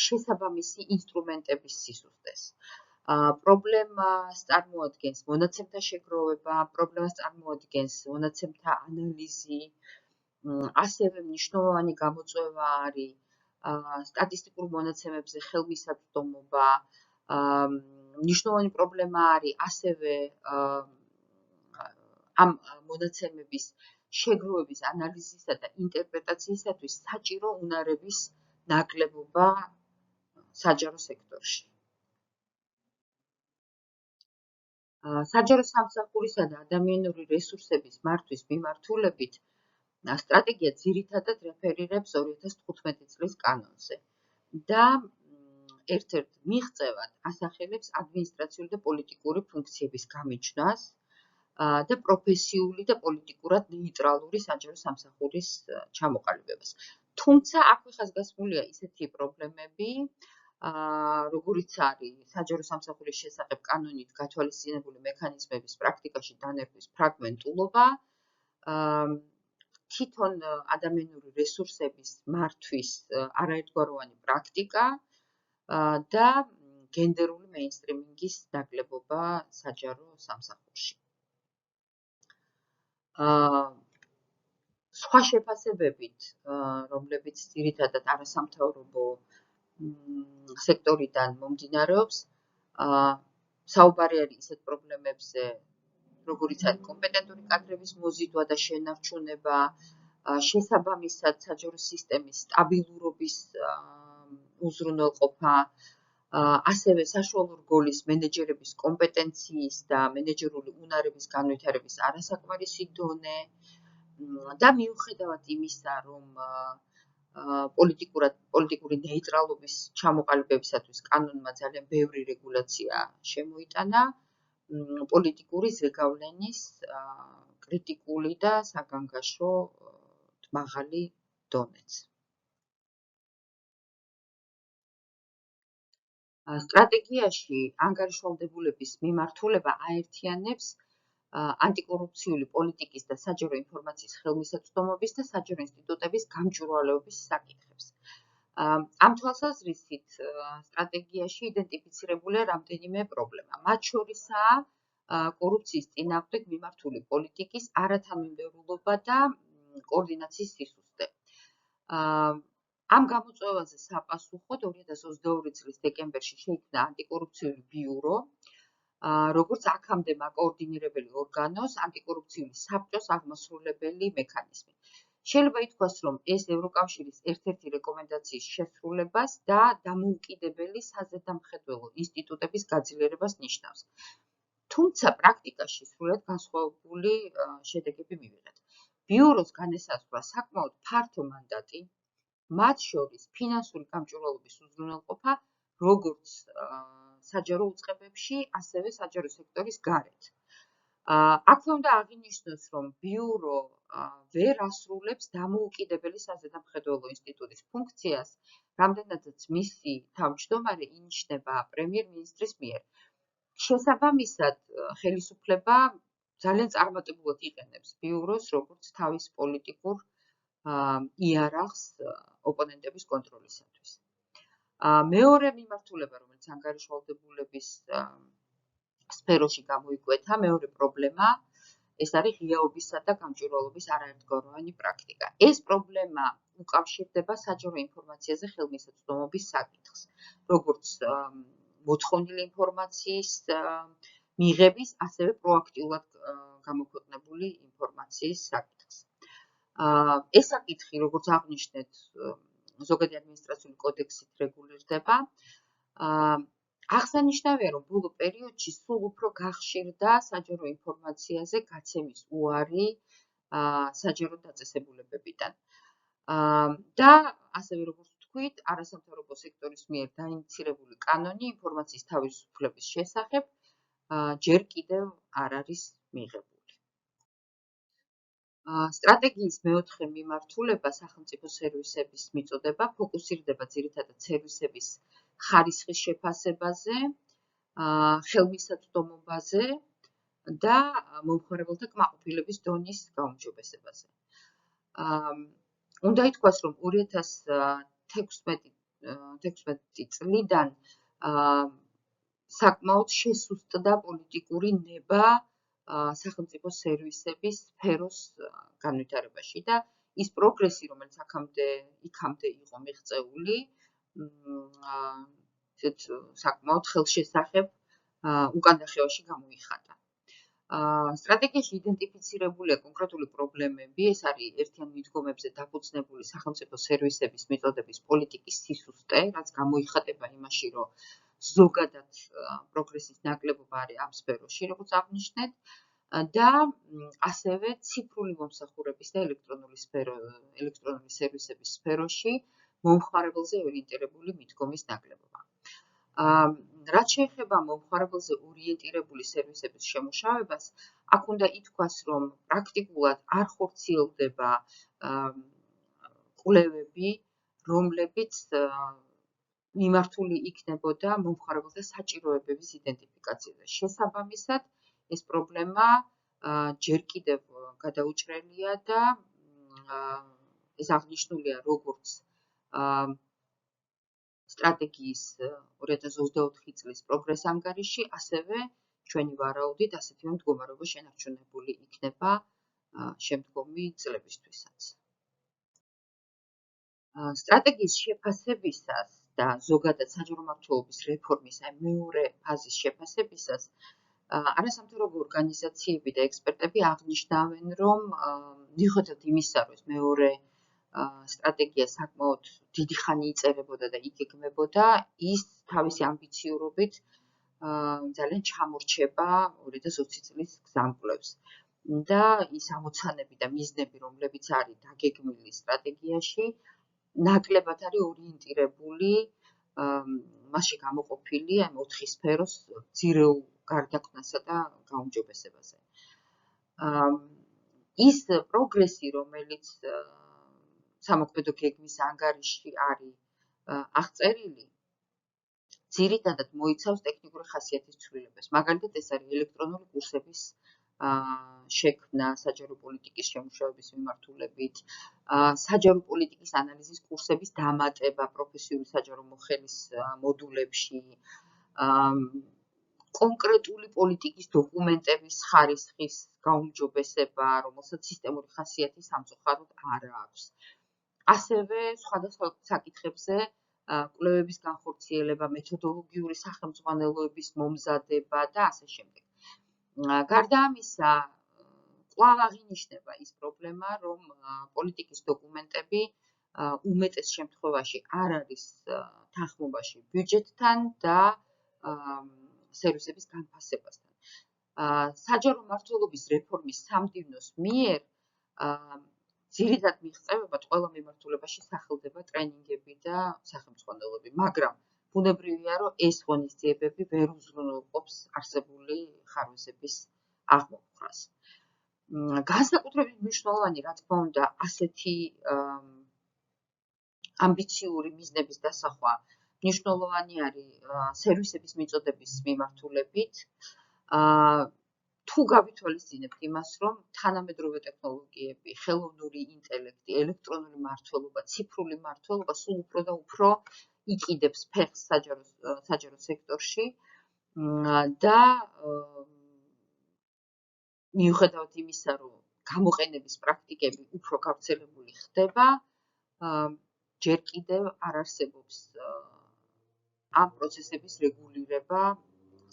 შესაბამისი ინსტრუმენტების სისუსტეს. პრობლემას წარმოადგენს მონაცემთა შეგროვება, პრობლემას წარმოადგენს მონაცემთა ანალიზი, ასევე მნიშვნელოვანი გამოწვევა არის სტატისტიკურ მონაცემებზე ხელმისაწვდომობა, მნიშვნელოვანი პრობლემა არის ასევე ამ მონაცემების შეგროვების ანალიზისა და ინტერპრეტაციისათვის საჭირო უნარების ნაკლებობა საჯარო სექტორში. საჯარო სამსახურისა და ადამიანური რესურსების მართვის მიმართულებით სტრატეგია ძირითადად რეფერირებს 2015 წლის კანონზე და ერთ-ერთ მიღწევად ასახელებს ადმინისტრაციული და პოლიტიკური ფუნქციების გამიჯვნას და პროფესიული და პოლიტიკურად ნეიტრალური საჯარო სამსახურის ჩამოყალიბებას. თუმცა აქვე ხაზგასმულია ისეთი პრობლემები, როგორიც არის საჯარო სამსახურის შესახებ კანონით გათვალისწინებული მექანიზმების პრაქტიკაში დანერგვის ფრაგმენტულობა, თვითონ ადამიანური რესურსების მართვის არაერთგვაროვანი პრაქტიკა და გენდერული მეინსტრიმინგის ნაკლებობა საჯარო სამსახურში. სხვა შეფასებებით, რომლებიც ძირითადად არასამთავრობო სექტორიდან მომდინარეობს, საუბარი არის ისეთ პრობლემებზე, როგორიც არის კომპეტენტური კადრების მოზიდვა და შენარჩუნება, შესაბამისად საჯარო სისტემის სტაბილურობის უზრუნველყოფა, ასევე საშუალო რგოლის მენეჯერების კომპეტენციის და მენეჯერული უნარების განვითარების არასაკმარისი დონე და მიუხედავად იმისა, რომ პოლიტიკური ნეიტრალობის ჩამოყალიბებისათვის კანონმა ძალიან ბევრი რეგულაცია შემოიტანა, პოლიტიკური ზეგავლენის კრიტიკული და საგანგაშო მაღალი დონეც. სტრატეგიაში ანგარიშვალდებულების მიმართულება აერთიანებს ანტიკორუფციული პოლიტიკის და საჯარო ინფორმაციის ხელმისაწვდომობის და საჯარო ინსტიტუტების გამჭვირვალეობის საკითხებს. ამ თვალსაზრისით სტრატეგიაში იდენტიფიცირებულია რამდენიმე პრობლემა. მათ შორისაა კორუფციის წინააღმდეგ მიმართული პოლიტიკის არათანმიმდევრულობა და კოორდინაციის სისუსტე. Ამ გამოწვევაზე საპასუხოდ 2022 წლის დეკემბერში შეიქმნა ანტიკორუფციული ბიურო, როგორც აქამდე მაკოორდინირებელი ორგანოს ანტიკორუფციული საბჭოს აღმასრულებელი მექანიზმი. შეიძლება ითქვას, რომ ეს ევროკავშირის ერთ-ერთი რეკომენდაციის შესრულებას და დამოუკიდებელი საზედამხედველო ინსტიტუტების გაძლიერებას ნიშნავს. თუმცა პრაქტიკაში სრულად განსხვავებული შედეგები მივიღეთ. ბიუროს განესაზღვრა საკმაოდ ფართო მანდატი, მათ შორის ფინანსური გამჭვირვალობის უზრუნველყოფა, როგორც საჯარო უწყებებში, ასევე საჯარო სექტორის გარეთ. აქვე უნდა აღინიშნოს, რომ ბიურო ვერ ასრულებს დამოუკიდებელი საზედამხედველო ინსტიტუტის ფუნქციას, რამდენადაც მისი თავმჯდომარე ინიშნება პრემიერ-მინისტრის მიერ. შესაბამისად, ხელისუფლება ძალიან წარმატებულად იყენებს ბიუროს, როგორც თავის პოლიტიკურ იარაღს ოპონენტების კონტროლისათვის. მეორე მიმართულება, რომელიც ანგარიშვალდებულების სფეროში გამოიკვეთა, მეორე პრობლემა, ეს არის ღიაობისა და გამჭვირვალობის არაერთგვაროვანი პრაქტიკა. ეს პრობლემა უკავშირდება საჯარო ინფორმაციაზე ხელმისაწვდომობის საკითხს, როგორც მოთხოვნილი ინფორმაციის მიღების, ასევე პროაქტიულად გამოქვეყნებული ინფორმაციის საკითხს. ეს საკითხი, როგორც აღნიშნეთ, ზოგადი ადმინისტრაციული კოდექსით რეგულირდება. აღსანიშნავია, რომ ბოლო პერიოდში სულ უფრო გახშირდა საჯარო ინფორმაციაზე გაცემის უარი საჯარო დაწესებულებებიდან. და ასევე, როგორც ვთქვით, არასამთავრობო სექტორის მიერ დაინიცირებული კანონი ინფორმაციის თავისუფლების შესახებ ჯერ კიდევ არ არის მიღებული. სტრატეგიის მეოთხე მიმართულება სახელმწიფო სერვისების მიწოდება ფოკუსირდება ძირითადად სერვისების ხარისხის შეფასებაზე, ხელმისაწვდომობაზე და მომხმარებელთა კმაყოფილების დონის გაუმჯობესებაზე. უნდა ითქვას, რომ 2016 წლიდან საკმაოდ შესუსტდა პოლიტიკური ნება სახელმწიფო სერვისების სფეროს განვითარებაში და ის პროგრესი, რომელიც იქამდე იყო მიღწეული, საკმაოდ ხელშესახებ უკანახევაში გამოიხატა. სტრატეგიაში იდენტიფიცირებულია კონკრეტული პრობლემები, ეს არის ერთიან მიდგომებზე დაფუძნებული სახელმწიფო სერვისების მიწოდების პოლიტიკის სისუსტე, რაც გამოიხატება იმაში, რომ ზოგადად პროგრესის ნაკლებობა არის ამ სფეროში, როგორც აღნიშნეთ, და ასევე ციფრული მომსახურების და ელექტრონული სერვისების სფეროში მომხმარებელზე ორიენტირებული მიდგომის ნაკლებობა. რაც შეეხება მომხმარებელზე ორიენტირებული სერვისების შემუშავებას, აქ უნდა ითქვას, რომ პრაქტიკულად არ ხორციელდება კვლევები, რომლებიც მიმართული იქნებოდა მომხმარებელთა საჭიროებების იდენტიფიკაციაზე. შესაბამისად, ეს პრობლემა ჯერ კიდევ გადაუჭრელია და ეს აღნიშნულია როგორც სტრატეგიის 2024 წლის პროგრეს ანგარიში, ასევე ჩვენი ვარაუდით ასეთივე მდგომარეობა შენარჩუნებული იქნება შემდგომი წლებისთვისაც. სტრატეგიის შეფასებისას და ზოგადად საჯარო მმართველობის რეფორმის მეორე ფაზის შეფასებისას არასამთავრობო ორგანიზაციები და ექსპერტები აღნიშნავენ, რომ მიუხედავად იმისა, რომ მეორე სტრატეგია საკმაოდ დიდი ხანი იწერებოდა და იგეგმებოდა, ის თავისი ამბიციურობით ძალიან ჩამორჩება 2020 წლის გზამკვლევს. და ის ამოცანები და მიზნები, რომლებიც არის დაგეგმილი სტრატეგიაში, ნაკლებად არის ორიენტირებული მასში გამოყოფილი ამ 4 სფეროს ძირეულ გარდაქმნასა და გაუმჯობესებაზე. ის პროგრესი, რომელიც სამოქმედო გეგმის ანგარიში არის აღწერილი, ძირითადად მოიცავს ტექნიკური ხასიათის ცვლილებებს. მაგალითად, ეს არის ელექტრონული კურსების შექმნა საჯარო პოლიტიკის შემუშავების მიმართულებით, საჯარო პოლიტიკის ანალიზის კურსების დამატება პროფესიული საჯარო მოხელის მოდულებში, კონკრეტული პოლიტიკის დოკუმენტების ხარისხის გაუმჯობესება, რომელსაც სისტემური ხასიათი სამწუხაროდ არ აქვს. ასევე სხვადასხვა საკითხებზე კვლევების განხორციელება, მეთოდოლოგიური სახელმძღვანელოების მომზადება და ასე შემდეგ. გარდა ამისა, კვლავ აღინიშნება ის პრობლემა, რომ პოლიტიკის დოკუმენტები უმეტეს შემთხვევაში არ არის თანხმობაში ბიუჯეტთან და სერვისების განფასებასთან. საჯარო მმართველობის რეფორმის სამდივნოს მიერ ძირითად მიღწევებად ყველა მიმართულებაში სახელდება ტრენინგები და სახელმძღვანელოები, მაგრამ ბუნებრივია, რომ ეს ღონისძიებები ვერ უზრუნველყოფს არსებული ხარვეზების აღმოფხვრას. განსაკუთრებით მნიშვნელოვანი, რა თქმა უნდა, ასეთი ამბიციური მიზნების დასახვა მნიშვნელოვანი არის სერვისების მიწოდების მიმართულებით. თუ გავითვალისწინებთ იმას, რომ თანამედროვე ტექნოლოგიები, ხელოვნური ინტელექტი, ელექტრონული მმართველობა, ციფრული მმართველობა სულ უფრო და უფრო იყიდებს ფეხს საჯარო სექტორში და მიუხედავად იმისა, რომ გამოყენების პრაქტიკები უფრო გავრცელებული ხდება, ჯერ კიდევ არ არსებობს ამ პროცესების რეგულირება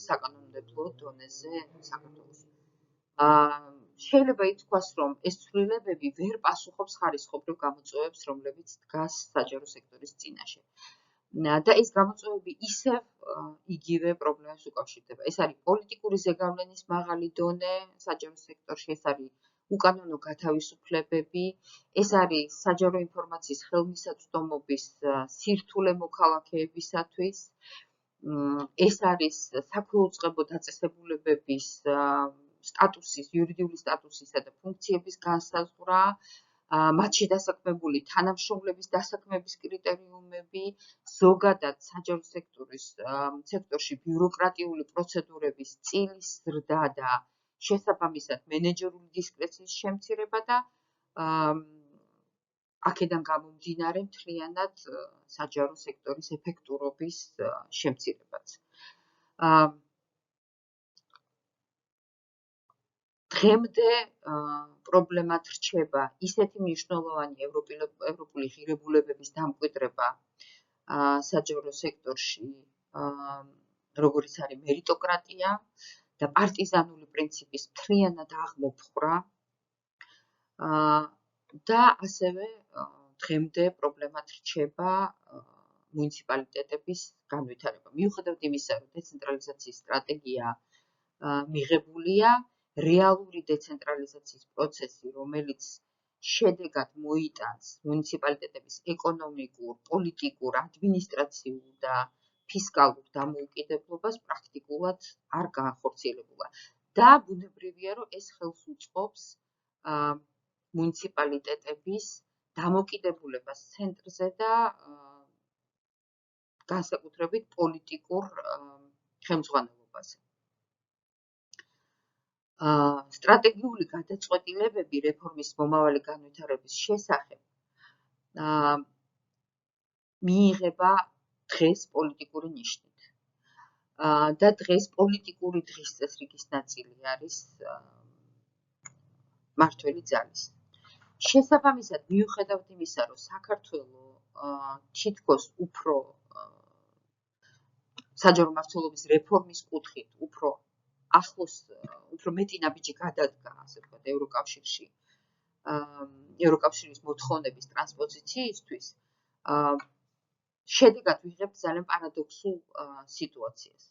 საკანონმდებლო დონეზე საქართველოში. შეიძლება ითქვას, რომ ეს ცვლილებები ვერ პასუხობს ხარისხობრივ გამოწვევებს, რომლებიც დგას საჯარო სექტორის წინაშე. და ეს გამოწვევები ისევ იგივე პრობლემებს უკავშირდება. ეს არის პოლიტიკური ზეგავლენის მაღალი დონე საჯარო სექტორში, ეს არის უკანონო გათავისუფლებები, ეს არის საჯარო ინფორმაციის ხელმისაწვდომობის სირთულე მოქალაქეებისათვის, ეს არის საქველმოწყებო დაწესებულებების სტატუსის, იურიდიული სტატუსისა და ფუნქციების განსაზღვრა, მათში დასაქმებული თანამშრომლების დასაქმების კრიტერიუმები, ზოგადად საჯარო სექტორში ბიუროკრატიული პროცედურების წილის ზრდა და შესაბამისად მენეჯერული დისკრეციის შემცირება და აქედან გამომდინარე მთლიანად საჯარო სექტორის ეფექტურობის შემცირებაც. დღემდე პრობლემად რჩება ისეთი მნიშვნელოვანი ევროპული ღირებულებების დამკვიდრება საჯარო სექტორში, როგორიც არის მერიტოკრატია და პარტიზანული პრინციპის მთლიანად აღმოფხვრა და ასევე დღემდე პრობლემად რჩება მუნიციპალიტეტების განვითარება. მიუხედავად იმისა, რომ დეცენტრალიზაციის სტრატეგია მიღებულია, რეალური დეცენტრალიზაციის პროცესი, რომელიც შედეგად მოიტანს მუნიციპალიტეტების ეკონომიკურ, პოლიტიკურ, ადმინისტრაციულ და ფისკალურ დამოუკიდებლობას, პრაქტიკულად არ განხორციელებულა. და ბუნებრივია, რომ ეს ხელს უწყობს მუნიციპალიტეტების დამოკიდებულებას ცენტრზე და განსაკუთრებით პოლიტიკურ ხელმძღვანელობაზე. სტრატეგიული გადაწყვეტილებები რეფორმის მომავალი განვითარების შესახებ მიიღება დღეს პოლიტიკური ნიშნით. და დღეს პოლიტიკური დღის წესრიგის ნაწილი არის მმართველი ძალის. შესაბამისად, მიუხედავად იმისა, რომ საქართველო თითქოს უფრო საჯარო მმართველობის რეფორმის კუთხით უფრო ახლოს, უფრო მეტი ნაბიჯი გადადგა, ასე ვთქვათ, ევროკავშირის მოთხოვნების ტრანსპოზიციისთვის, შედეგად ვიღებთ ძალიან პარადოქსულ სიტუაციას.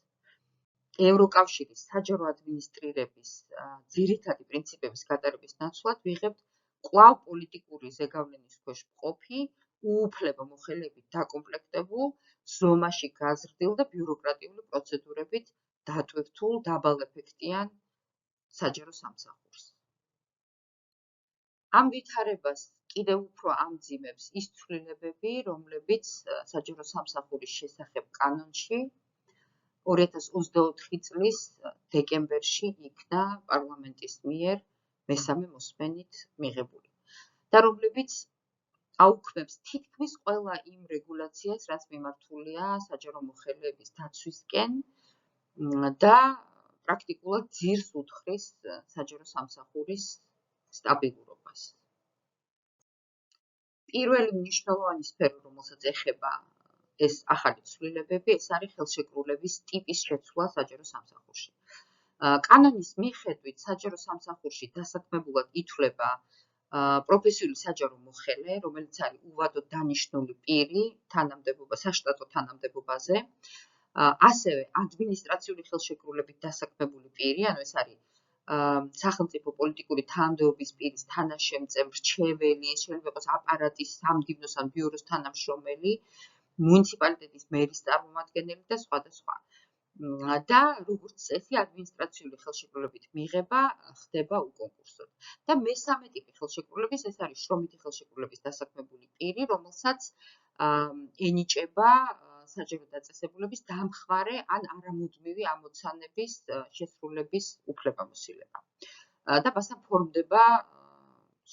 ევროკავშირის საჯარო ადმინისტრირების ძირითადი პრინციპების გატარების ნაცვლად ვიღებთ კვლავ პოლიტიკური ზეგავლენის ქვეშ მყოფი, უუფლებო მოხელეებით დაკომპლექტებულ, ზომაში გაზრდილ და ბიუროკრატიული პროცედურებით დატვირთულ დაბალეფექტიან საჯარო სამსახურს. ამ ვითარებას კიდევ უფრო ამძიმებს ის ცვლილებები, რომლებიც საჯარო სამსახურის შესახებ კანონში 2024 წლის დეკემბერში იქნა პარლამენტის მიერ მესამე მოსმენით მიღებული და რომლებიც აუქმებს თითქმის ყველა იმ რეგულაციას, რაც მიმართულია საჯარო მოხელეების დაცვისკენ და პრაქტიკულად ძირს უთხრის საჯარო სამსახურის სტაბილურობას. პირველი მნიშვნელოვანი სფერო, რომელსაც ეხება ეს ახალი ცვლილებები, ეს არის ხელშეკრულების ტიპის შეცვლა საჯარო სამსახურში. კანონის მიხედვით საჯარო სამსახურში დასაქმებულად ითვლება პროფესიული საჯარო მოხელე, რომელიც არის უვადოდ დანიშნული პირი საშტატო თანამდებობაზე, ასევე ადმინისტრაციული ხელშეკრულებით დასაქმებული პირი, ანუ ეს არის სახელმწიფო პოლიტიკური თანამდებობის პირის თანაშემწე, მრჩეველი, შეიძლება იყოს აპარატის, სამდივნოს ან ბიუროს თანამშრომელი, მუნიციპალიტეტის მერის წარმომადგენელი და სხვა და სხვა. და როგორც წესი ადმინისტრაციული ხელშეკრულებით მიღება ხდება უკონკურსოდ. და მესამე ტიპი ხელშეკრულების, ეს არის შრომითი ხელშეკრულების დასაქმებული პირი, რომელსაც ენიჭება საჯარო დაწესებულების დამხმარე ან არამუდმივი ამოცანების შესრულების უფლებამოსილება. და მასთან ფორმდება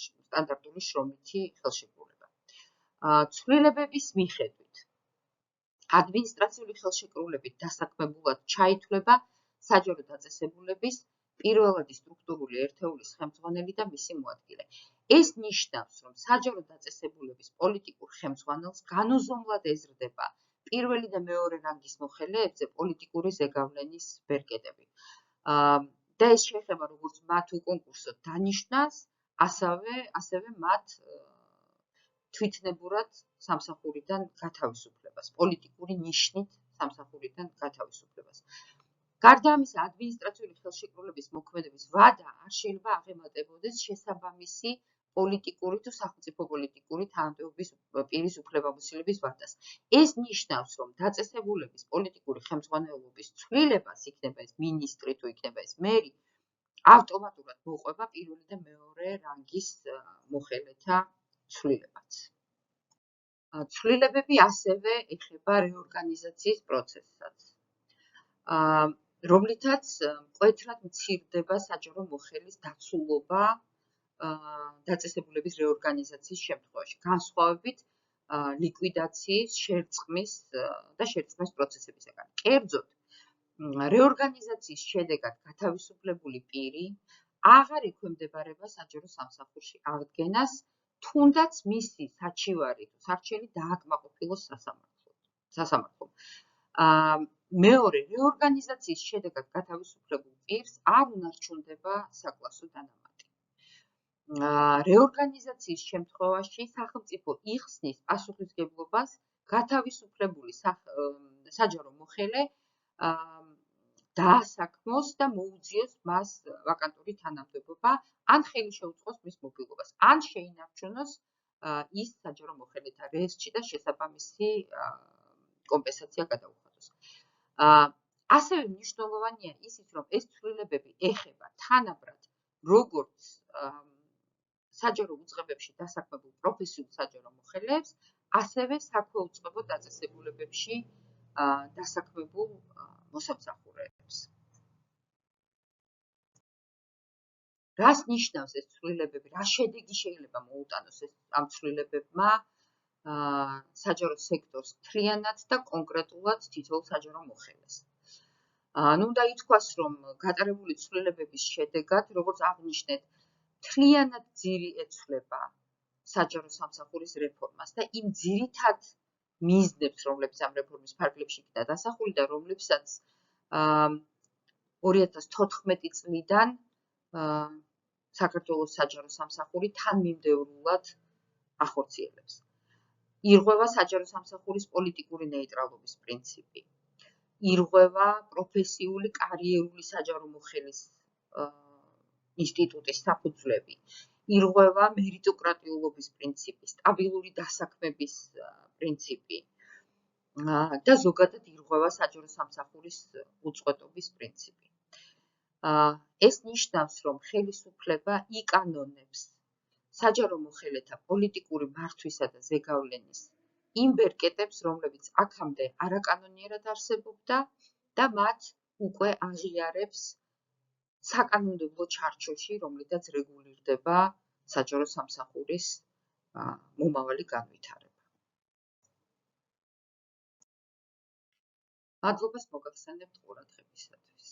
სტანდარტული შრომითი ხელშეკრულება. ცვლილებების მიხედვით ადმინისტრაციული ხელშეკრულებით დასაქმებულად ჩაითვლება საჯარო დაწესებულების პირველადი სტრუქტურული ერთეულის ხელმძღვანელი და მისი მოადგილე. ეს ნიშნავს, რომ საჯარო დაწესებულების პოლიტიკურ ხელმძღვანელს განუზომლად ეზრდება პირველი და მეორე რანგის მოხელეებზე პოლიტიკური ზეგავლენის ბერკეტები. და ეს შეეხება როგორც მათ უკონკურსოდ დანიშნას, ასევე მათ თვითნებურად სამსახურიდან გათავისუფლებას, პოლიტიკური ნიშნით სამსახურიდან გათავისუფლებას. გარდა ამისა, ადმინისტრაციული ხელშეკრულების მოქმედების ვადა არ შეიძლება აღემატებოდეს შესაბამისი პოლიტიკური თუ სახელმწიფო პოლიტიკური თანამდებობის პირის უფლებამოსილების ვადას. ეს ნიშნავს, რომ დაწესებულების პოლიტიკური ხელმძღვანელობის ცვლილებას, იქნება ეს მინისტრი თუ იქნება ეს მერი, ავტომატურად მოყვება პირველი და მეორე რანგის მოხელეთა ცვლილებაც. ცვლილებები ასევე ეხება რეორგანიზაციის პროცესსაც, რომლითაც მკვეთრად მცირდება საჯარო მოხელის დაცულობა დაწესებულების რეორგანიზაციის შემთხვევაში, განსხვავებით ლიკვიდაციის, შერწყმის პროცესებისაგან. კერძოდ, რეორგანიზაციის შედეგად გათავისუფლებული პირი აღარ ექვემდებარება საჯარო სამსახურში აღდგენას, თუნდაც მისი საჩივარი თუ სარჩელი დააკმაყოფილოს სასამართლომ. მეორე, რეორგანიზაციის შედეგად გათავისუფლებულ პირს არ უნარჩუნდება საკლასო დანამატი. რეორგანიზაციის შემთხვევაში სახელმწიფო იხსნის პასუხისმგებლობას გათავისუფლებული საჯარო მოხელე დაასაქმოს და მოუძიოს მას ვაკანტური თანამდებობა, ან ხელი შეუწყოს მის მობილობას, ან შეინარჩუნოს ის საჯარო მოხელეთა რეესტრში და შესაბამისი კომპენსაცია გადაუხადოს. ასევე მნიშვნელოვანია ისიც, რომ ეს ცვლილებები ეხება თანაბრად როგორც საჯარო უწყებებში დასაქმებულ პროფესიულ საჯარო მოხელეებს, ასევე საქვეუწყებო დაწესებულებებში დასაქმებულ მოსამსახურეებს. რას ნიშნავს ეს ცვლილებები, რა შედეგი შეიძლება მოუტანოს ამ ცვლილებებმა საჯარო სექტორს მთლიანად და კონკრეტულად თითოეულ საჯარო მოხელეს. უნდა ითქვას, რომ გატარებული ცვლილებების შედეგად, როგორც აღვნიშნეთ, მთლიანად ძირი ეცვლება საჯარო სამსახურის რეფორმას და იმ ძირითად მიზნებს, რომლებიც ამ რეფორმის ფარგლებში იქნა დასახული და რომლებსაც 2014 წლიდან საქართველოს საჯარო სამსახური თანმიმდევრულად ახორციელებს. ირღვევა საჯარო სამსახურის პოლიტიკური ნეიტრალობის პრინციპი. ირღვევა პროფესიული კარიერული საჯარო მოხელის ინსტიტუტის საფუძვლები. ირღვევა მერიტოკრატიულობის პრინციპი, სტაბილური დასაქმების პრინციპი და ზოგადად ირღვევა საჯარო სამსახურის უწყვეტობის პრინციპი. ეს ნიშნავს, რომ ხელისუფლება იკანონებს საჯარო მოხელეთა პოლიტიკური მართვისა და ზეგავლენის იმ ბერკეტებს, რომლებიც აქამდე არაკანონიერად არსებობდა და მათ უკვე აღიარებს საკანონმდებლო ჩარჩოში, რომლითაც რეგულირდება საჯარო სამსახურის მომავალი განვითარება. მადლობას მოგახსენებთ ყურადღებისათვის.